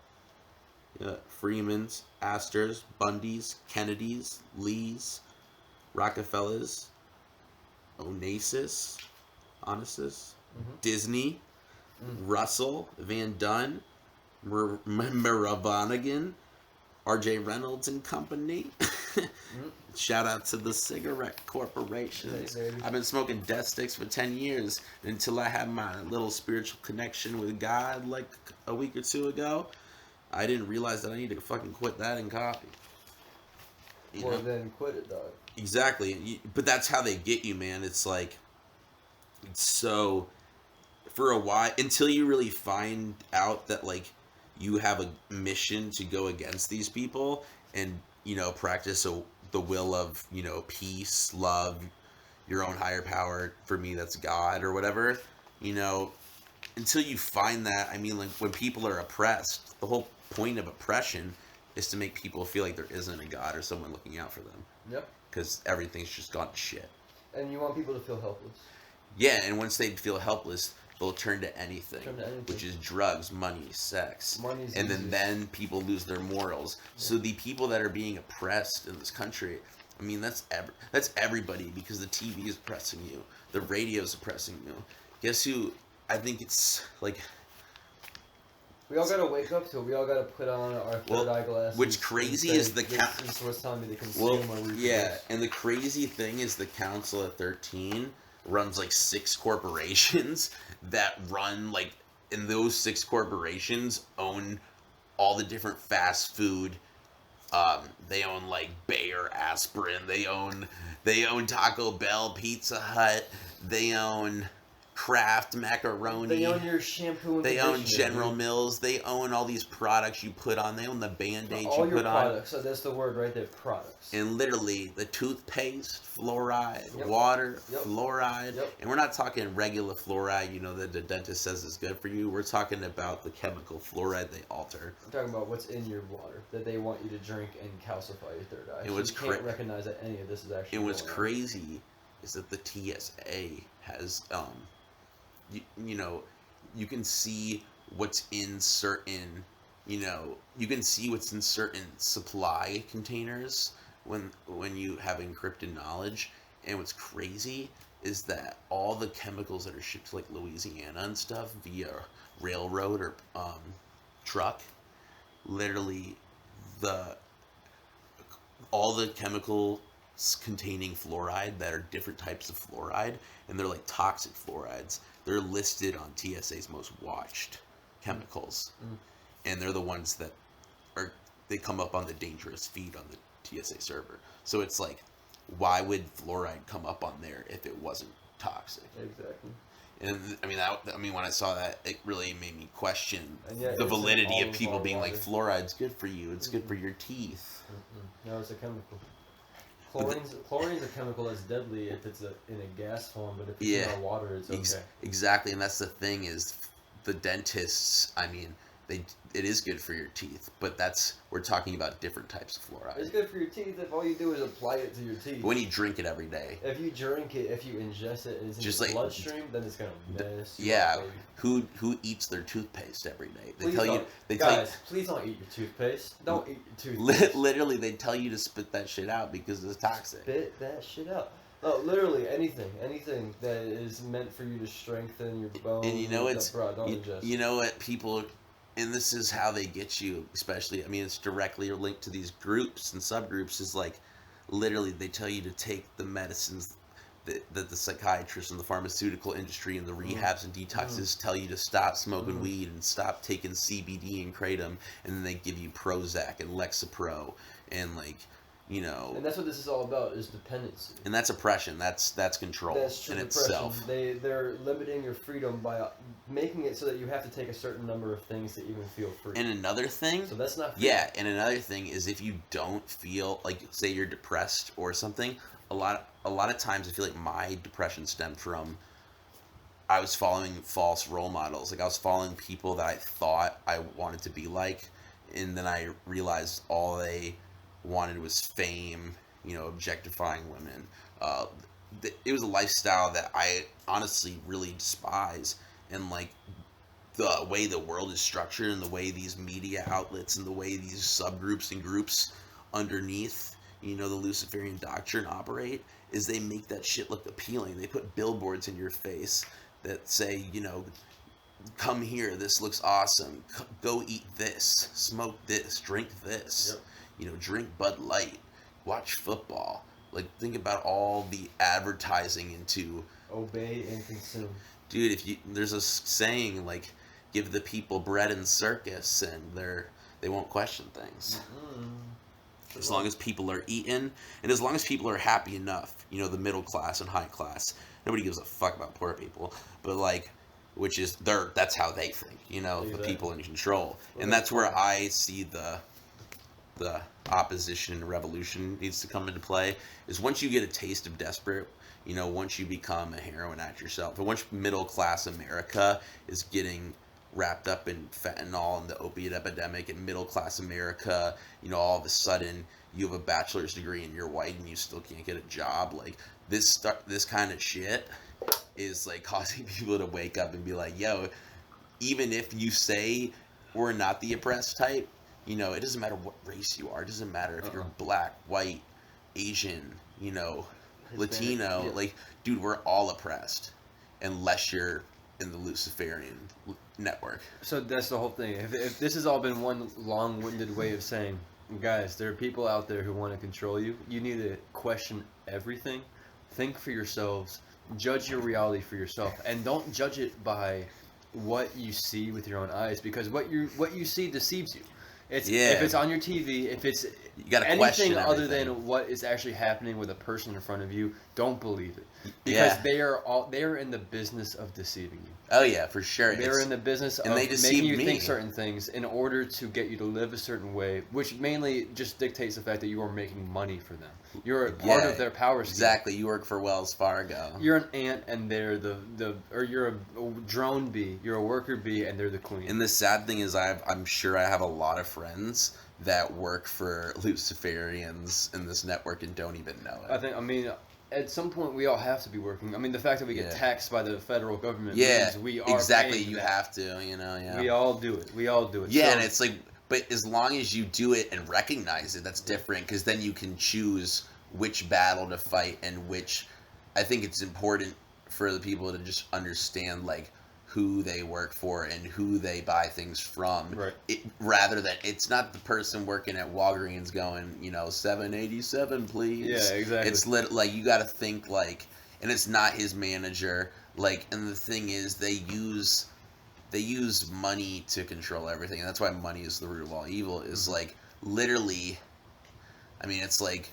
Yeah, Freemans, Astors, Bundys, Kennedys, Lees, Rockefellers, Onassis, Disney, Russell, Van Dunn, Miravanagan, R.J. Reynolds and Company. Shout out to the cigarette corporations. I've been smoking death sticks for 10 years until I had my little spiritual connection with God like a week or 2 ago. I didn't realize that I need to fucking quit that and coffee. Well, then quit it, dog. Exactly. But that's how they get you, man. It's like, so for a while, until you really find out that, like, you have a mission to go against these people and, you know, practice the will of, you know, peace, love, your own higher power. For me, that's God or whatever. You know, until you find that, I mean, like, when people are oppressed, the whole point of oppression is to make people feel like there isn't a God or someone looking out for them. Yep. Because everything's just gone to shit. And you want people to feel helpless. Yeah, and once they feel helpless, they'll turn to anything, which is drugs, money, sex. And then people lose their morals. Yeah. So the people that are being oppressed in this country, I mean, that's everybody, because the TV is oppressing you. The radio is oppressing you. Guess who? I think it's like... We all gotta wake up to it. We all gotta put on our third eye glasses. What's crazy is the this is what's telling me to consume or reproduce. Yeah, and the crazy thing is the Council of 13 runs like 6 corporations that run, like, and those 6 corporations own all the different fast food. They own like Bayer Aspirin. They own Taco Bell, Pizza Hut. They own Kraft macaroni. They own your shampoo and They own General Mills. They own all these products you put on. They own the Band-Aids you put on. All your products. So that's the word right there, products. And literally, the toothpaste, fluoride, water, fluoride. And we're not talking regular fluoride, you know, that the dentist says is good for you. We're talking about the chemical fluoride they alter. We're talking about what's in your water that they want you to drink and calcify your third eye. And what's you can't recognize that any of this is actually. And what's crazy is that the TSA has, you know, you can see what's in certain, you know, you can see what's in certain supply containers when you have encrypted knowledge. And what's crazy is that all the chemicals that are shipped to like Louisiana and stuff via railroad or truck, literally all the chemicals containing fluoride that are different types of fluoride, and they're like toxic fluorides. They're listed on TSA's most watched chemicals, and they're the ones that they come up on the dangerous feed on the TSA server. So it's like, why would fluoride come up on there if it wasn't toxic? Exactly. And I mean, when I saw that, it really made me question Yeah, the it's in validity all of of people our being like, water. fluoride's good for you. It's good for your teeth. No, it's a chemical. Chlorine's a chemical that's deadly if it's in a gas form, but if it's in our water, it's okay. Exactly, and that's the thing is, the dentists, I mean, it is good for your teeth, but we're talking about different types of fluoride. It's good for your teeth if all you do is apply it to your teeth. When you drink it every day. If you drink it, if you ingest it, and it's in your bloodstream, then it's gonna mess you up, baby. Who eats their toothpaste every day? Please don't eat your toothpaste. Don't eat your toothpaste. Literally, they tell you to spit that shit out because it's toxic. Spit that shit out. Oh, literally anything that is meant for you to strengthen your bones. And you know ingest. You know what people. And this is how they get you, especially, I mean, it's directly linked to these groups and subgroups, is like, literally, they tell you to take the medicines that the psychiatrists and the pharmaceutical industry and the rehabs and detoxes tell you to stop smoking weed and stop taking CBD and kratom, and then they give you Prozac and Lexapro and, like, you know... And that's what this is all about, is dependency. And that's oppression. That's control in itself. They're limiting your freedom by making it so that you have to take a certain number of things to even feel free. And another thing... So that's not free. Yeah, and another thing is if you don't feel, like, say you're depressed or something, a lot of times I feel like my depression stemmed from... I was following false role models. Like, I was following people that I thought I wanted to be like, and then I realized all they wanted was fame, you know, objectifying women. It was a lifestyle that I honestly really despise, and like the way the world is structured and the way these media outlets and the way these subgroups and groups underneath, you know, the Luciferian Doctrine operate, is they make that shit look appealing. They put billboards in your face that say, you know, come here, this looks awesome, go eat this, smoke this, drink this. Yep. You know, drink Bud Light, watch football. Like, think about all the advertising into... Obey and consume. Dude, there's a saying, like, give the people bread and circus, and they won't question things. Mm-hmm. As long as people are eating, and as long as people are happy enough, you know, the middle class and high class, nobody gives a fuck about poor people, but, like, that's how they think, you know, the people in control. And that's where I see the opposition and revolution needs to come into play, is once you get a taste of desperate, you know, once you become a heroin addict yourself, and once middle class America is getting wrapped up in fentanyl and the opiate epidemic, and middle class America, you know, all of a sudden you have a bachelor's degree and you're white and you still can't get a job, like this kind of shit is like causing people to wake up and be like, yo, even if you say we're not the oppressed type, you know, it doesn't matter what race you are. It doesn't matter if you're black, white, Asian, you know, Latino. Yeah. Like, dude, we're all oppressed unless you're in the Luciferian network. So that's the whole thing. If this has all been one long-winded way of saying, guys, there are people out there who want to control you. You need to question everything. Think for yourselves. Judge your reality for yourself. And don't judge it by what you see with your own eyes, because what you see deceives you. If it's on your TV, if it's anything other than what is actually happening with a person in front of you, don't believe it, because they are in the business of deceiving you. Oh yeah, for sure. They're in the business of making you think certain things in order to get you to live a certain way, which mainly just dictates the fact that you are making money for them. You're a part of their power scheme. Exactly. You work for Wells Fargo. You're an ant, and they're or you're a drone bee. You're a worker bee, and they're the queen. And the sad thing is, I'm sure I have a lot of friends that work for Luciferians in this network and don't even know it. At some point, we all have to be working. I mean, the fact that we get taxed by the federal government means we are exactly. You have to, you know. Yeah. We all do it. Yeah, and it's like, but as long as you do it and recognize it, that's different, because then you can choose which battle to fight and which. I think it's important for the people to just understand, like, who they work for and who they buy things from. Right. Rather than, it's not the person working at Walgreens going, you know, $7.87 please. Yeah, exactly. It's like, you got to think, like, and it's not his manager, like, and the thing is, they use money to control everything, and that's why money is the root of all evil. Is like, literally, I mean, it's like,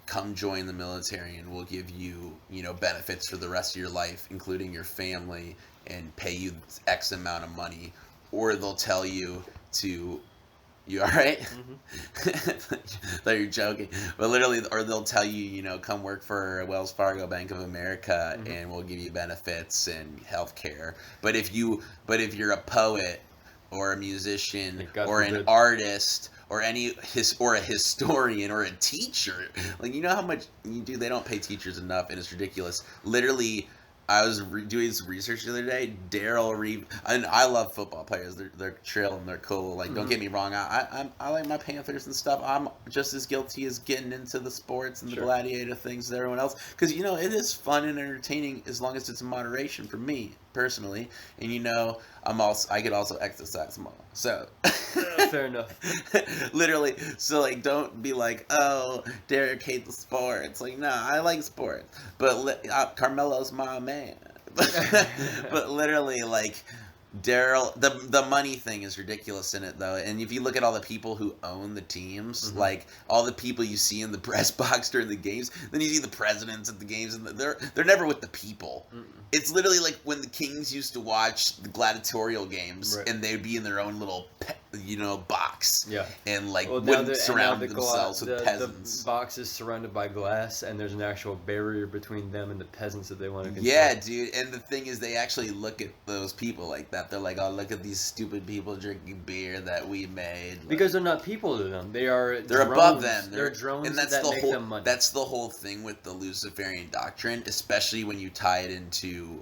come join the military and we'll give you, benefits for the rest of your life, including your family, and pay you X amount of money. Or they'll tell you to, you all right? Thought you're joking. But literally, or they'll tell you, come work for Wells Fargo, Bank of America, and we'll give you benefits and health care. But if you're a poet or a musician or an artist or a historian or a teacher, like, how much they don't pay teachers enough, and it's ridiculous. Literally, I was doing some research the other day. Daryl Reeve, and I love football players. They're chill and they're cool. Like, don't get me wrong. I like my Panthers and stuff. I'm just as guilty as getting into the sports and the gladiator things as everyone else. Because it is fun and entertaining as long as it's in moderation for me personally. And I could also exercise more. So fair enough. Literally. So like, don't be like, oh, Derek hates the sports. Like, no, I like sports. But Carmelo's my man. But literally, like, Daryl, the money thing is ridiculous in it, though. And if you look at all the people who own the teams, like all the people you see in the press box during the games, then you see the presidents at the games, and they're never with the people. It's literally like when the Kings used to watch the gladiatorial games, and they'd be in their own little box, and like wouldn't surround themselves with peasants. The box is surrounded by glass, and there's an actual barrier between them and the peasants that they want to control. Yeah, dude. And the thing is, they actually look at those people like that. They're like, oh, look at these stupid people drinking beer that we made. Like, because they're not people to them. They're drones. Above them. They're drones, and that's that the make whole, them money. That's the whole thing with the Luciferian Doctrine, especially when you tie it into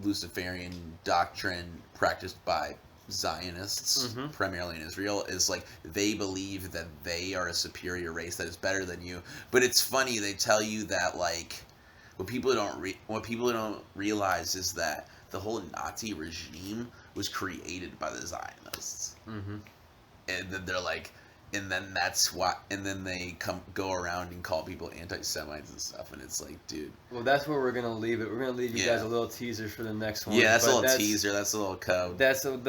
Luciferian Doctrine practiced by Zionists, primarily in Israel, is like they believe that they are a superior race that is better than you. But it's funny, they tell you that, like, what people don't realize is that the whole Nazi regime was created by the Zionists, and then they're like, and then that's why, and then they go around and call people anti-Semites and stuff, and it's like, dude. Well, that's where we're gonna leave it. We're gonna leave you guys a little teaser for the next one. Yeah, that's a little teaser. That's a little code.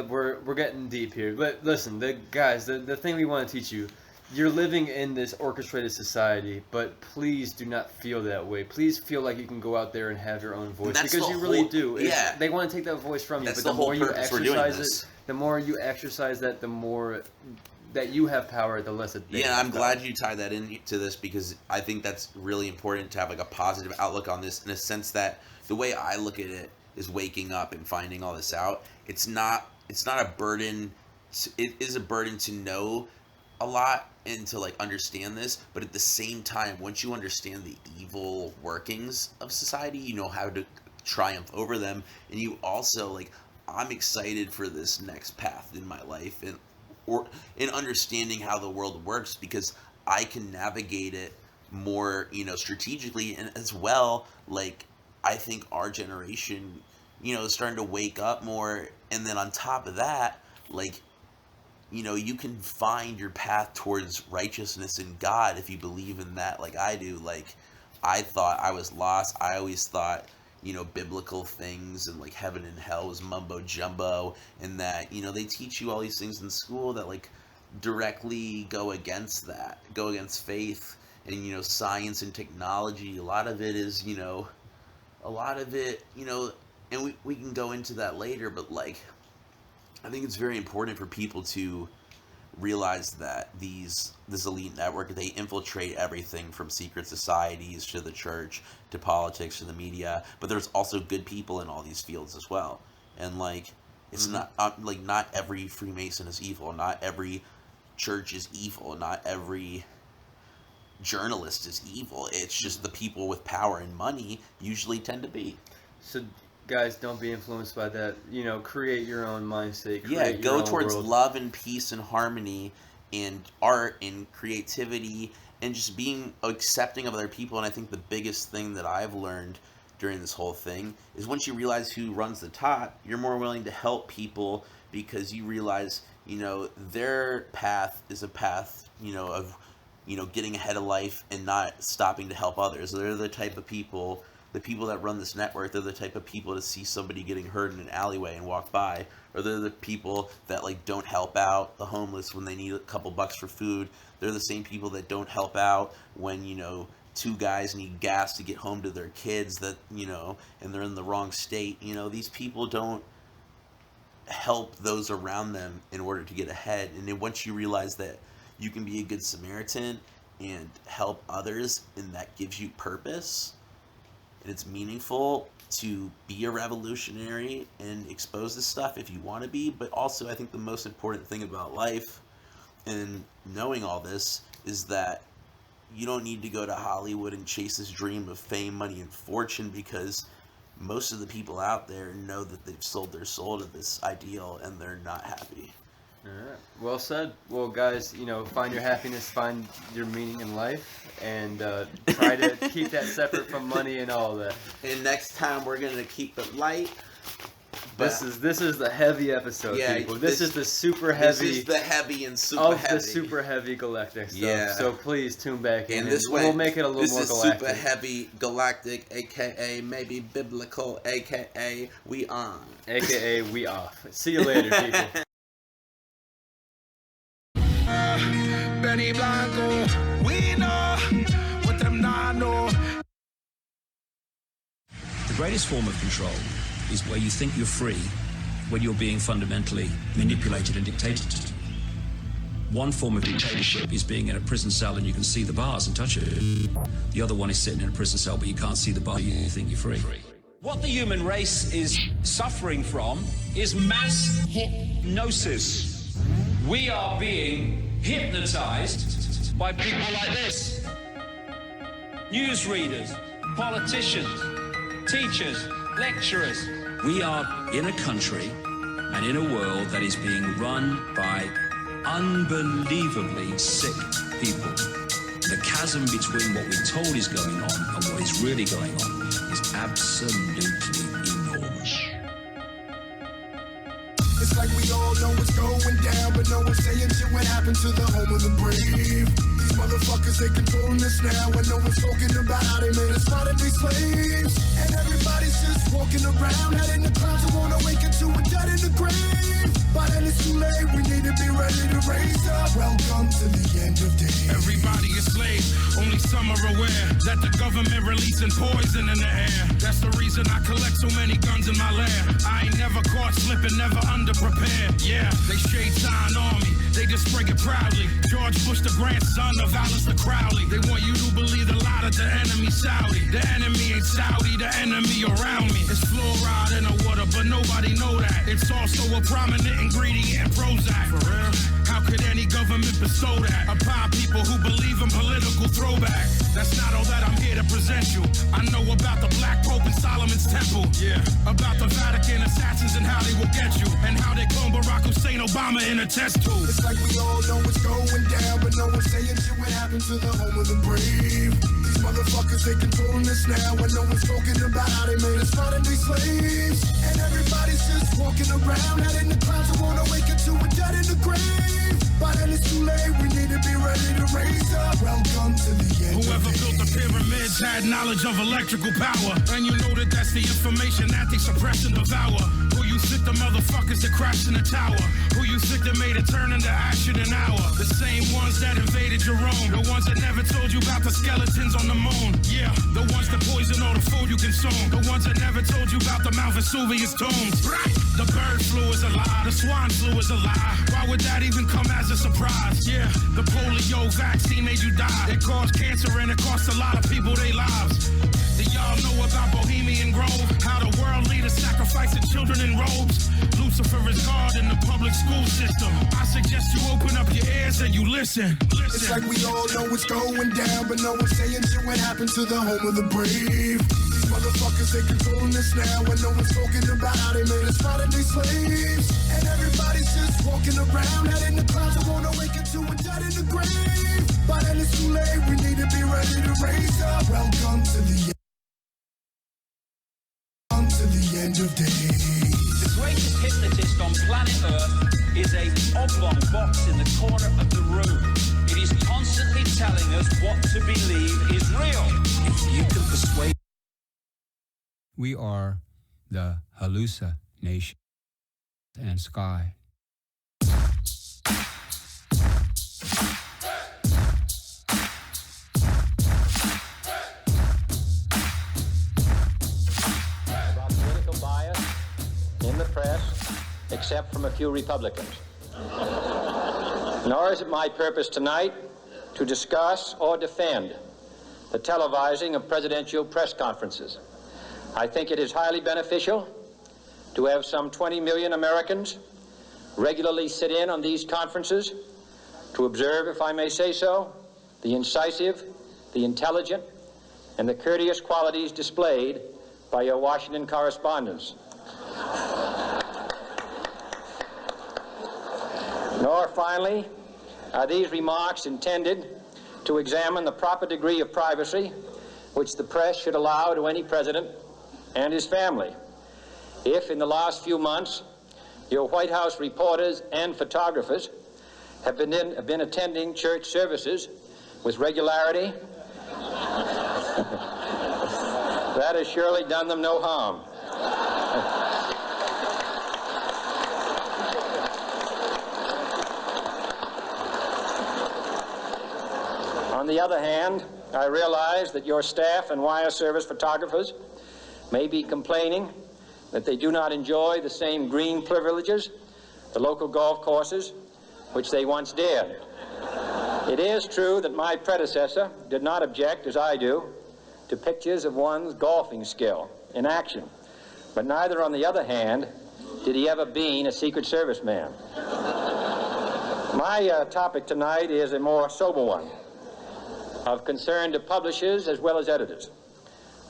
We're getting deep here. But listen, the thing we want to teach you. You're living in this orchestrated society, but please do not feel that way. Please feel like you can go out there and have your own voice, because you really do. They want to take that voice from you, but the more you exercise it, the more you exercise that, the more that you have power, the less it. Yeah, I'm glad you tied that into this, because I think that's really important to have like a positive outlook on this, in a sense that the way I look at it is waking up and finding all this out. It's not a burden. It is a burden to know a lot and to like understand this, but at the same time, once you understand the evil workings of society, you know how to triumph over them, and you also, like, I'm excited for this next path in my life, and in understanding how the world works, because I can navigate it more, strategically, and as well, like, I think our generation, is starting to wake up more, and then on top of that, like, you can find your path towards righteousness in God if you believe in that, like I do. Like, I thought I was lost. I always thought, biblical things and like heaven and hell was mumbo jumbo, and that, they teach you all these things in school that like directly go against that, go against faith and, science and technology. A lot of it is, and we can go into that later, but like, I think it's very important for people to realize that this elite network, they infiltrate everything from secret societies to the church to politics to the media, but there's also good people in all these fields as well. And like, it's not every Freemason is evil, not every church is evil, not every journalist is evil. It's just the people with power and money usually tend to be. So guys, don't be influenced by that. Create your own mind state. Go towards love and peace and harmony and art and creativity and just being accepting of other people. And I think the biggest thing that I've learned during this whole thing is, once you realize who runs the top, you're more willing to help people, because you realize, their path is a path, of, getting ahead of life and not stopping to help others. They're the type of people the people that run this network, they're the type of people to see somebody getting hurt in an alleyway and walk by, or they're the people that like don't help out the homeless when they need a couple bucks for food. They're the same people that don't help out when, you know, two guys need gas to get home to their kids, that, you know, and they're in the wrong state. You know, these people don't help those around them in order to get ahead. And then once you realize that you can be a good Samaritan and help others, and that gives you purpose, and it's meaningful to be a revolutionary and expose this stuff if you want to be. But also, I think the most important thing about life and knowing all this is that you don't need to go to Hollywood and chase this dream of fame, money, and fortune, because most of the people out there know that they've sold their soul to this ideal and they're not happy. All right. Well said. Well, guys, you know, find your happiness, find your meaning in life, and try to keep that separate from money and all that. And next time we're gonna keep it light. This is the heavy episode, people. This is the super heavy. This is the heavy and super of heavy. the super heavy galactic stuff. Yeah. So please tune back in. And this way, we'll make it a little more galactic. This is super heavy galactic, aka maybe biblical, aka we on. AKA we off. See you later, people. Benny Blanco, we know what them not know. The greatest form of control is where you think you're free when you're being fundamentally manipulated and dictated to. One form of dictatorship is being in a prison cell and you can see the bars and touch it. The other one is sitting in a prison cell but you can't see the bar, you think you're free. What the human race is suffering from is mass hypnosis. We are being hypnotized by people like this. Newsreaders, politicians, teachers, lecturers. We are in a country and in a world that is being run by unbelievably sick people. The chasm between what we're told is going on and what is really going on is absolutely enormous. It's like we all know what's going down, but no one's saying shit what happened to the home of the brave. These motherfuckers, they controlling us now, and no one's talking about how they made us modern day slaves. And everybody's just walking around, head in the clouds, and wanna wake up to a dead in the grave. By then it's too late, we need to be ready to raise up. Welcome to the end of days. Everybody is slaves, only some are aware that the government releasing poison in the air. That's the reason I collect so many guns in my lair. I ain't never caught slipping, never underprepared. Yeah, they shade sign on me, they just spray it proudly. George Bush, the grandson of Alistair Crowley. They want you to believe the lie that the enemy Saudi. The enemy ain't Saudi, the enemy around me. It's fluoride in the water, but nobody know that. It's also a prominent ingredient in Prozac. For real? How could any government bestow that upon people who believe in political throwback? That's not all that I'm here to present you. I know about the Black Pope and Solomon's Temple. Yeah. About the Vatican assassins and how they will get you. And how they clone Barack Hussein Obama in a test tube. It's like we all know what's going down, but no one's saying shit what happened to the home of the brave. These motherfuckers, they controlling us now, and no one's talking about how they made us modern day slaves. And everybody's just walking around, head in the clouds, and wanna wake up to a dead in the grave. By then it's too late, we need to be ready to raise up. Welcome to the end. Whoever built the pyramids had knowledge of electrical power, and you know that that's the information that they suppress and devour. Who you think the motherfuckers that crashed in the tower? Who you think that made it turn into ash in an hour? The same ones that invaded your own, the ones that never told you about the skeletons on the moon. Yeah, the ones that poison all the food you consume, the ones that never told you about the Mount Vesuvius tombs. Right. The bird flu is a lie, the swine flu is a lie. Why would that even come as a surprise? Yeah, the polio vaccine made you die. It caused cancer and it cost a lot of people their lives. Do y'all know about Bohemian Grove? How the world leaders sacrificing children in robes? Lucifer is God in the public school system. I suggest you open up your ears and you listen. It's like we all know what's going down, but no one's saying shit what happened to the home of the brave. These motherfuckers, they controlling us now, and no one's talking about how they made us modern day slaves. And everybody's just walking around, head in the clouds, and wanna wake up to a dead in the grave. By then it's too late, we need to be ready to raise up. Welcome to the end of days. The greatest hypnotist on planet Earth is a oblong box in the corner of the room. It is constantly telling us what to believe is real. If you can persuade We are the hallucination and sky. About political bias in the press, except from a few Republicans. Nor is it my purpose tonight to discuss or defend the televising of presidential press conferences. I think it is highly beneficial to have some 20 million Americans regularly sit in on these conferences to observe, if I may say so, the incisive, the intelligent, and the courteous qualities displayed by your Washington correspondents. Nor, finally, are these remarks intended to examine the proper degree of privacy which the press should allow to any president and his family. If, in the last few months, your White House reporters and photographers have been attending church services with regularity, that has surely done them no harm. On the other hand, I realize that your staff and wire service photographers may be complaining that they do not enjoy the same green privileges, the local golf courses, which they once did. It is true that my predecessor did not object, as I do, to pictures of one's golfing skill in action, but neither, on the other hand, did he ever be a Secret Service man. My topic tonight is a more sober one, of concern to publishers as well as editors.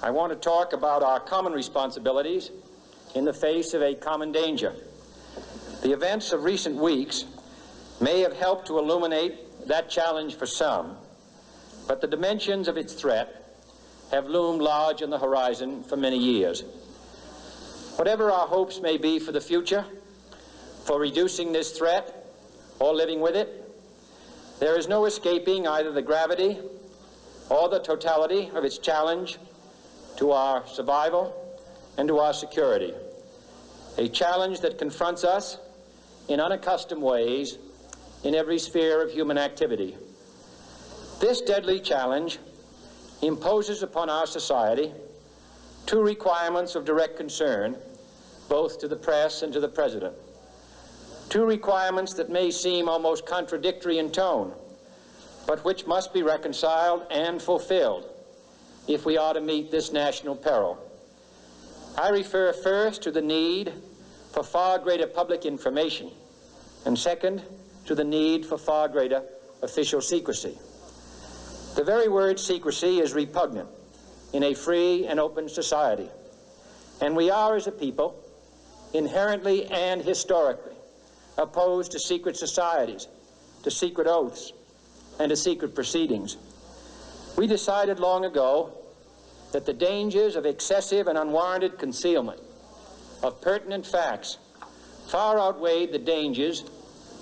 I want to talk about our common responsibilities in the face of a common danger. The events of recent weeks may have helped to illuminate that challenge for some, but the dimensions of its threat have loomed large on the horizon for many years. Whatever our hopes may be for the future, for reducing this threat or living with it, there is no escaping either the gravity or the totality of its challenge to our survival and to our security. A challenge that confronts us in unaccustomed ways in every sphere of human activity. This deadly challenge imposes upon our society two requirements of direct concern, both to the press and to the president. Two requirements that may seem almost contradictory in tone, but which must be reconciled and fulfilled if we are to meet this national peril. I refer first to the need for far greater public information, and second, to the need for far greater official secrecy. The very word secrecy is repugnant in a free and open society, and we are, as a people, inherently and historically opposed to secret societies, to secret oaths, and to secret proceedings. We decided long ago that the dangers of excessive and unwarranted concealment of pertinent facts far outweighed the dangers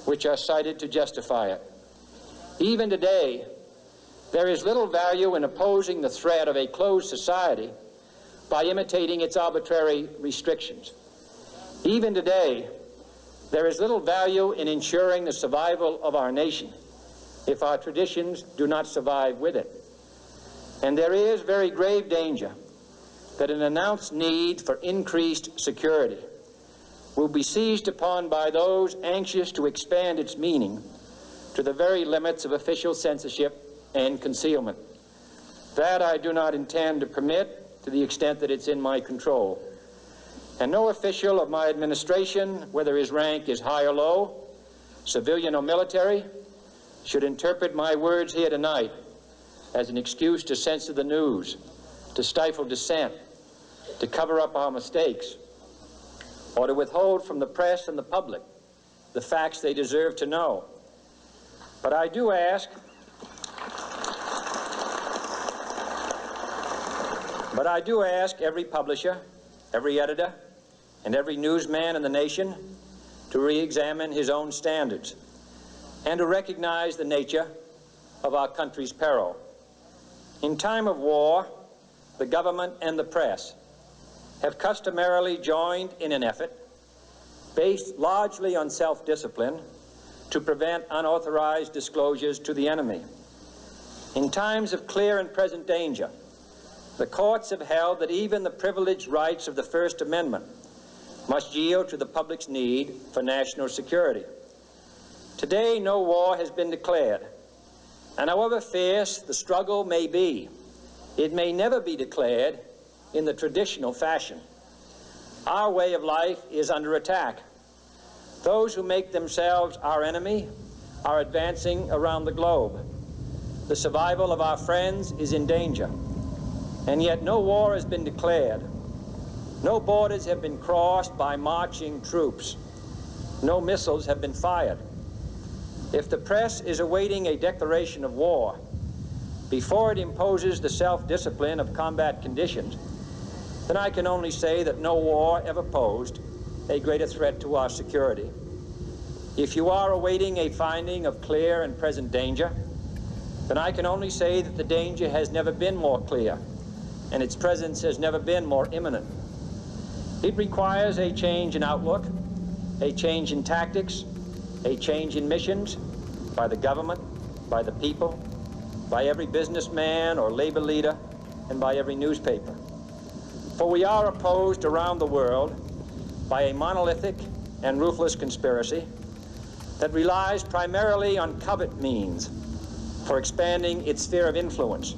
which are cited to justify it. Even today, there is little value in opposing the threat of a closed society by imitating its arbitrary restrictions. Even today, there is little value in ensuring the survival of our nation if our traditions do not survive with it. And there is very grave danger that an announced need for increased security will be seized upon by those anxious to expand its meaning to the very limits of official censorship and concealment. That I do not intend to permit to the extent that it's in my control. And no official of my administration, whether his rank is high or low, civilian or military, should interpret my words here tonight as an excuse to censor the news, to stifle dissent, to cover up our mistakes, or to withhold from the press and the public the facts they deserve to know. But I do ask every publisher, every editor, and every newsman in the nation to re-examine his own standards and to recognize the nature of our country's peril. In time of war, the government and the press have customarily joined in an effort based largely on self-discipline to prevent unauthorized disclosures to the enemy. In times of clear and present danger, the courts have held that even the privileged rights of the First Amendment must yield to the public's need for national security. Today, no war has been declared, and however fierce the struggle may be, it may never be declared in the traditional fashion. Our way of life is under attack. Those who make themselves our enemy are advancing around the globe. The survival of our friends is in danger, and yet no war has been declared. No borders have been crossed by marching troops. No missiles have been fired. If the press is awaiting a declaration of war before it imposes the self-discipline of combat conditions, then I can only say that no war ever posed a greater threat to our security. If you are awaiting a finding of clear and present danger, then I can only say that the danger has never been more clear, and its presence has never been more imminent. It requires a change in outlook, a change in tactics, a change in missions by the government, by the people, by every businessman or labor leader, and by every newspaper. For we are opposed around the world by a monolithic and ruthless conspiracy that relies primarily on covert means for expanding its sphere of influence,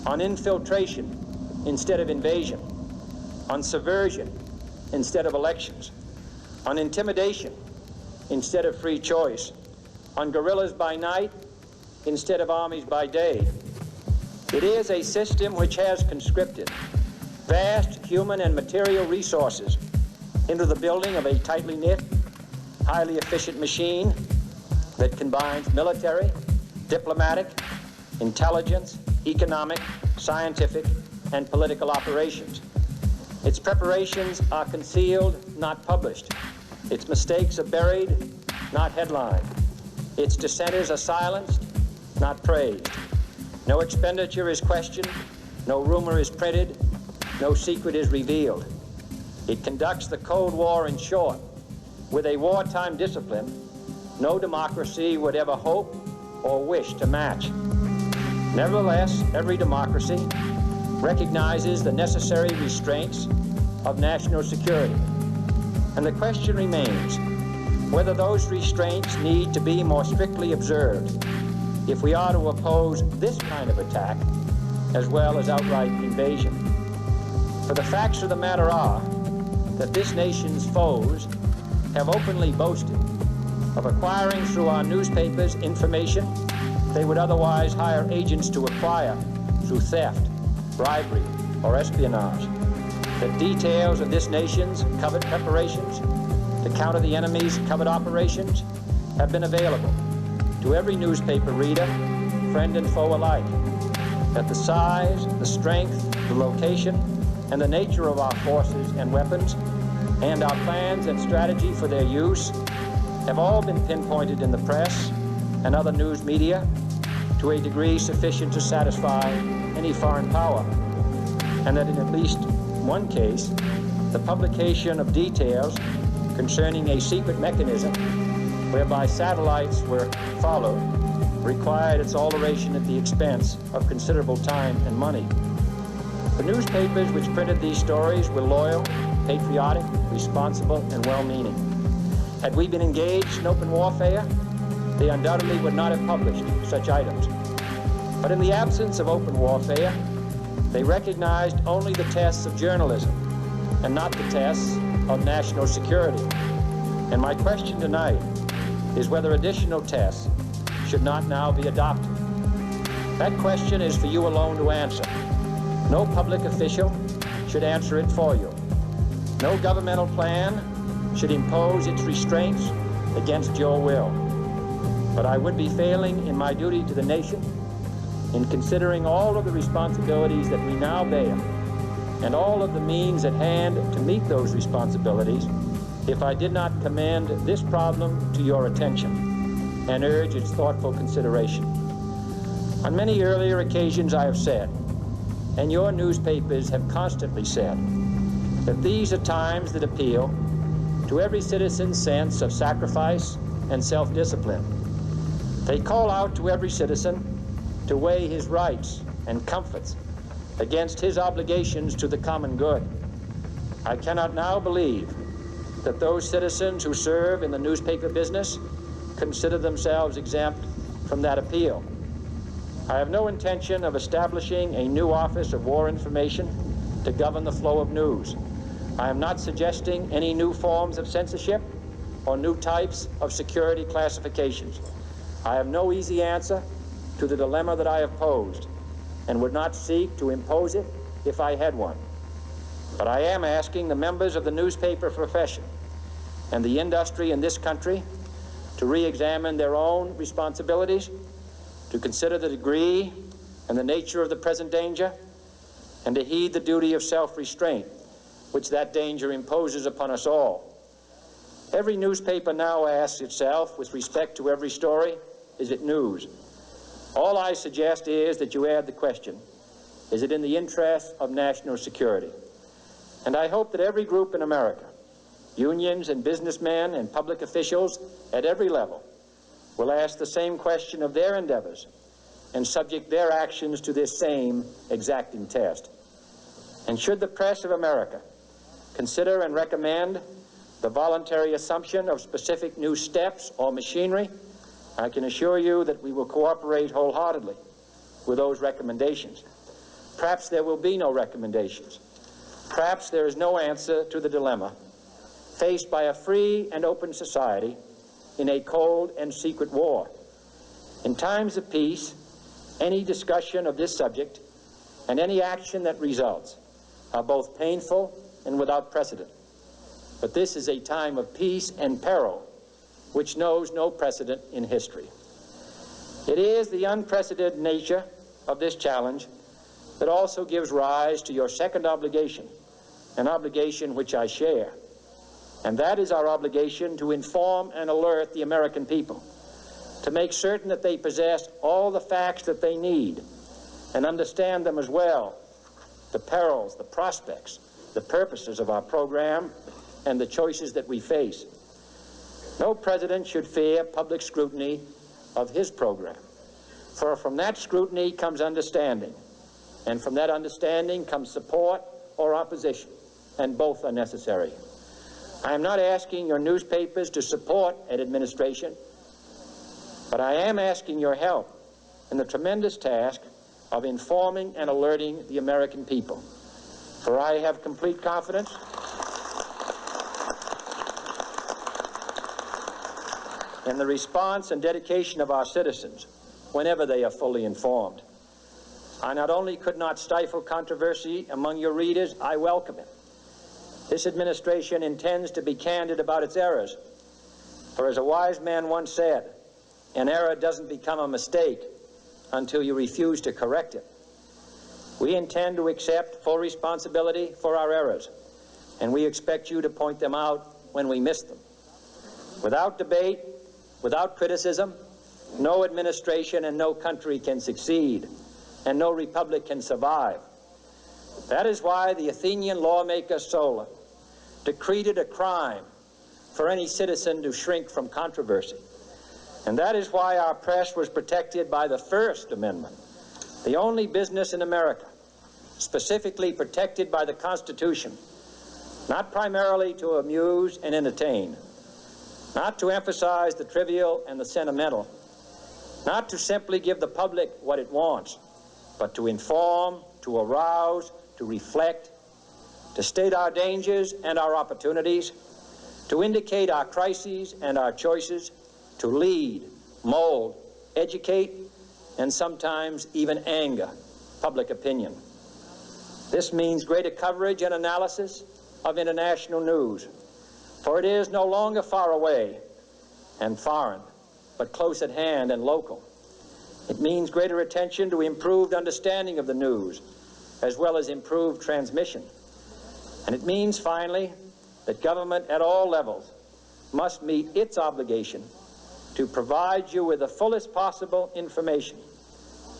on infiltration instead of invasion, on subversion instead of elections, on intimidation instead of free choice, on guerrillas by night instead of armies by day. It is a system which has conscripted vast human and material resources into the building of a tightly knit, highly efficient machine that combines military, diplomatic, intelligence, economic, scientific, and political operations. Its preparations are concealed, not published. Its mistakes are buried, not headlined. Its dissenters are silenced, not praised. No expenditure is questioned, no rumor is printed, no secret is revealed. It conducts the Cold War, in short, with a wartime discipline no democracy would ever hope or wish to match. Nevertheless, every democracy recognizes the necessary restraints of national security. And the question remains whether those restraints need to be more strictly observed if we are to oppose this kind of attack as well as outright invasion. For the facts of the matter are that this nation's foes have openly boasted of acquiring through our newspapers information they would otherwise hire agents to acquire through theft, bribery, or espionage. The details of this nation's covert preparations to counter the enemy's covert operations have been available to every newspaper reader, friend and foe alike. That the size, the strength, the location, and the nature of our forces and weapons, and our plans and strategy for their use have all been pinpointed in the press and other news media to a degree sufficient to satisfy any foreign power, and that in at least one case, the publication of details concerning a secret mechanism whereby satellites were followed required its alteration at the expense of considerable time and money. The newspapers which printed these stories were loyal, patriotic, responsible, and well-meaning. Had we been engaged in open warfare, they undoubtedly would not have published such items. But in the absence of open warfare, they recognized only the tests of journalism and not the tests of national security. And my question tonight is whether additional tests should not now be adopted. That question is for you alone to answer. No public official should answer it for you. No governmental plan should impose its restraints against your will. But I would be failing in my duty to the nation in considering all of the responsibilities that we now bear and all of the means at hand to meet those responsibilities if I did not commend this problem to your attention and urge its thoughtful consideration. On many earlier occasions I have said, and your newspapers have constantly said, that these are times that appeal to every citizen's sense of sacrifice and self-discipline. They call out to every citizen to weigh his rights and comforts against his obligations to the common good. I cannot now believe that those citizens who serve in the newspaper business consider themselves exempt from that appeal. I have no intention of establishing a new office of war information to govern the flow of news. I am not suggesting any new forms of censorship or new types of security classifications. I have no easy answer to the dilemma that I have posed and would not seek to impose it if I had one. But I am asking the members of the newspaper profession and the industry in this country to re-examine their own responsibilities, to consider the degree and the nature of the present danger, and to heed the duty of self-restraint, which that danger imposes upon us all. Every newspaper now asks itself, with respect to every story, is it news? All I suggest is that you add the question, is it in the interest of national security? And I hope that every group in America, unions and businessmen and public officials at every level, will ask the same question of their endeavors and subject their actions to this same exacting test. And should the press of America consider and recommend the voluntary assumption of specific new steps or machinery, I can assure you that we will cooperate wholeheartedly with those recommendations. Perhaps there will be no recommendations. Perhaps there is no answer to the dilemma faced by a free and open society in a cold and secret war. In times of peace, any discussion of this subject and any action that results are both painful and without precedent. But this is a time of peace and peril which knows no precedent in history. It is the unprecedented nature of this challenge that also gives rise to your second obligation, an obligation which I share. And that is our obligation to inform and alert the American people, to make certain that they possess all the facts that they need and understand them as well, the perils, the prospects, the purposes of our program, and the choices that we face. No president should fear public scrutiny of his program, for from that scrutiny comes understanding, and from that understanding comes support or opposition, and both are necessary. I am not asking your newspapers to support an administration, but I am asking your help in the tremendous task of informing and alerting the American people. For I have complete confidence in the response and dedication of our citizens whenever they are fully informed. I not only could not stifle controversy among your readers, I welcome it. This administration intends to be candid about its errors. For as a wise man once said, an error doesn't become a mistake until you refuse to correct it. We intend to accept full responsibility for our errors, and we expect you to point them out when we miss them. Without debate, without criticism, no administration and no country can succeed, and no republic can survive. That is why the Athenian lawmaker Solon decreed it a crime for any citizen to shrink from controversy. And that is why our press was protected by the First Amendment, the only business in America specifically protected by the Constitution, not primarily to amuse and entertain, not to emphasize the trivial and the sentimental, not to simply give the public what it wants, but to inform, to arouse, to reflect, to state our dangers and our opportunities, to indicate our crises and our choices, to lead, mold, educate, and sometimes even anger public opinion. This means greater coverage and analysis of international news, for it is no longer far away and foreign, but close at hand and local. It means greater attention to improved understanding of the news, as well as improved transmission. And it means, finally, that government at all levels must meet its obligation to provide you with the fullest possible information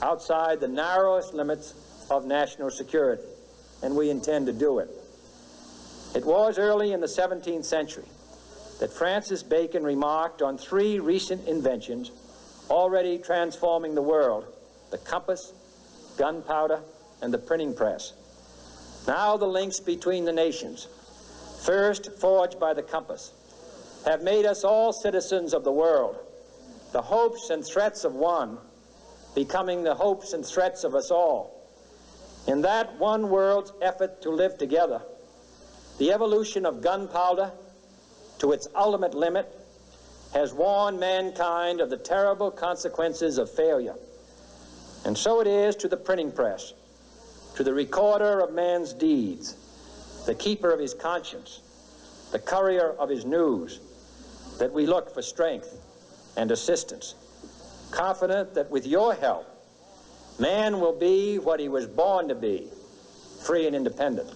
outside the narrowest limits of national security, and we intend to do it. It was early in the 17th century that Francis Bacon remarked on three recent inventions already transforming the world: the compass, gunpowder, and the printing press. Now the links between the nations, first forged by the compass, have made us all citizens of the world, the hopes and threats of one becoming the hopes and threats of us all. In that one world's effort to live together, the evolution of gunpowder to its ultimate limit has warned mankind of the terrible consequences of failure. And so it is to the printing press, to the recorder of man's deeds, the keeper of his conscience, the courier of his news, that we look for strength and assistance, confident that with your help, man will be what he was born to be, free and independent.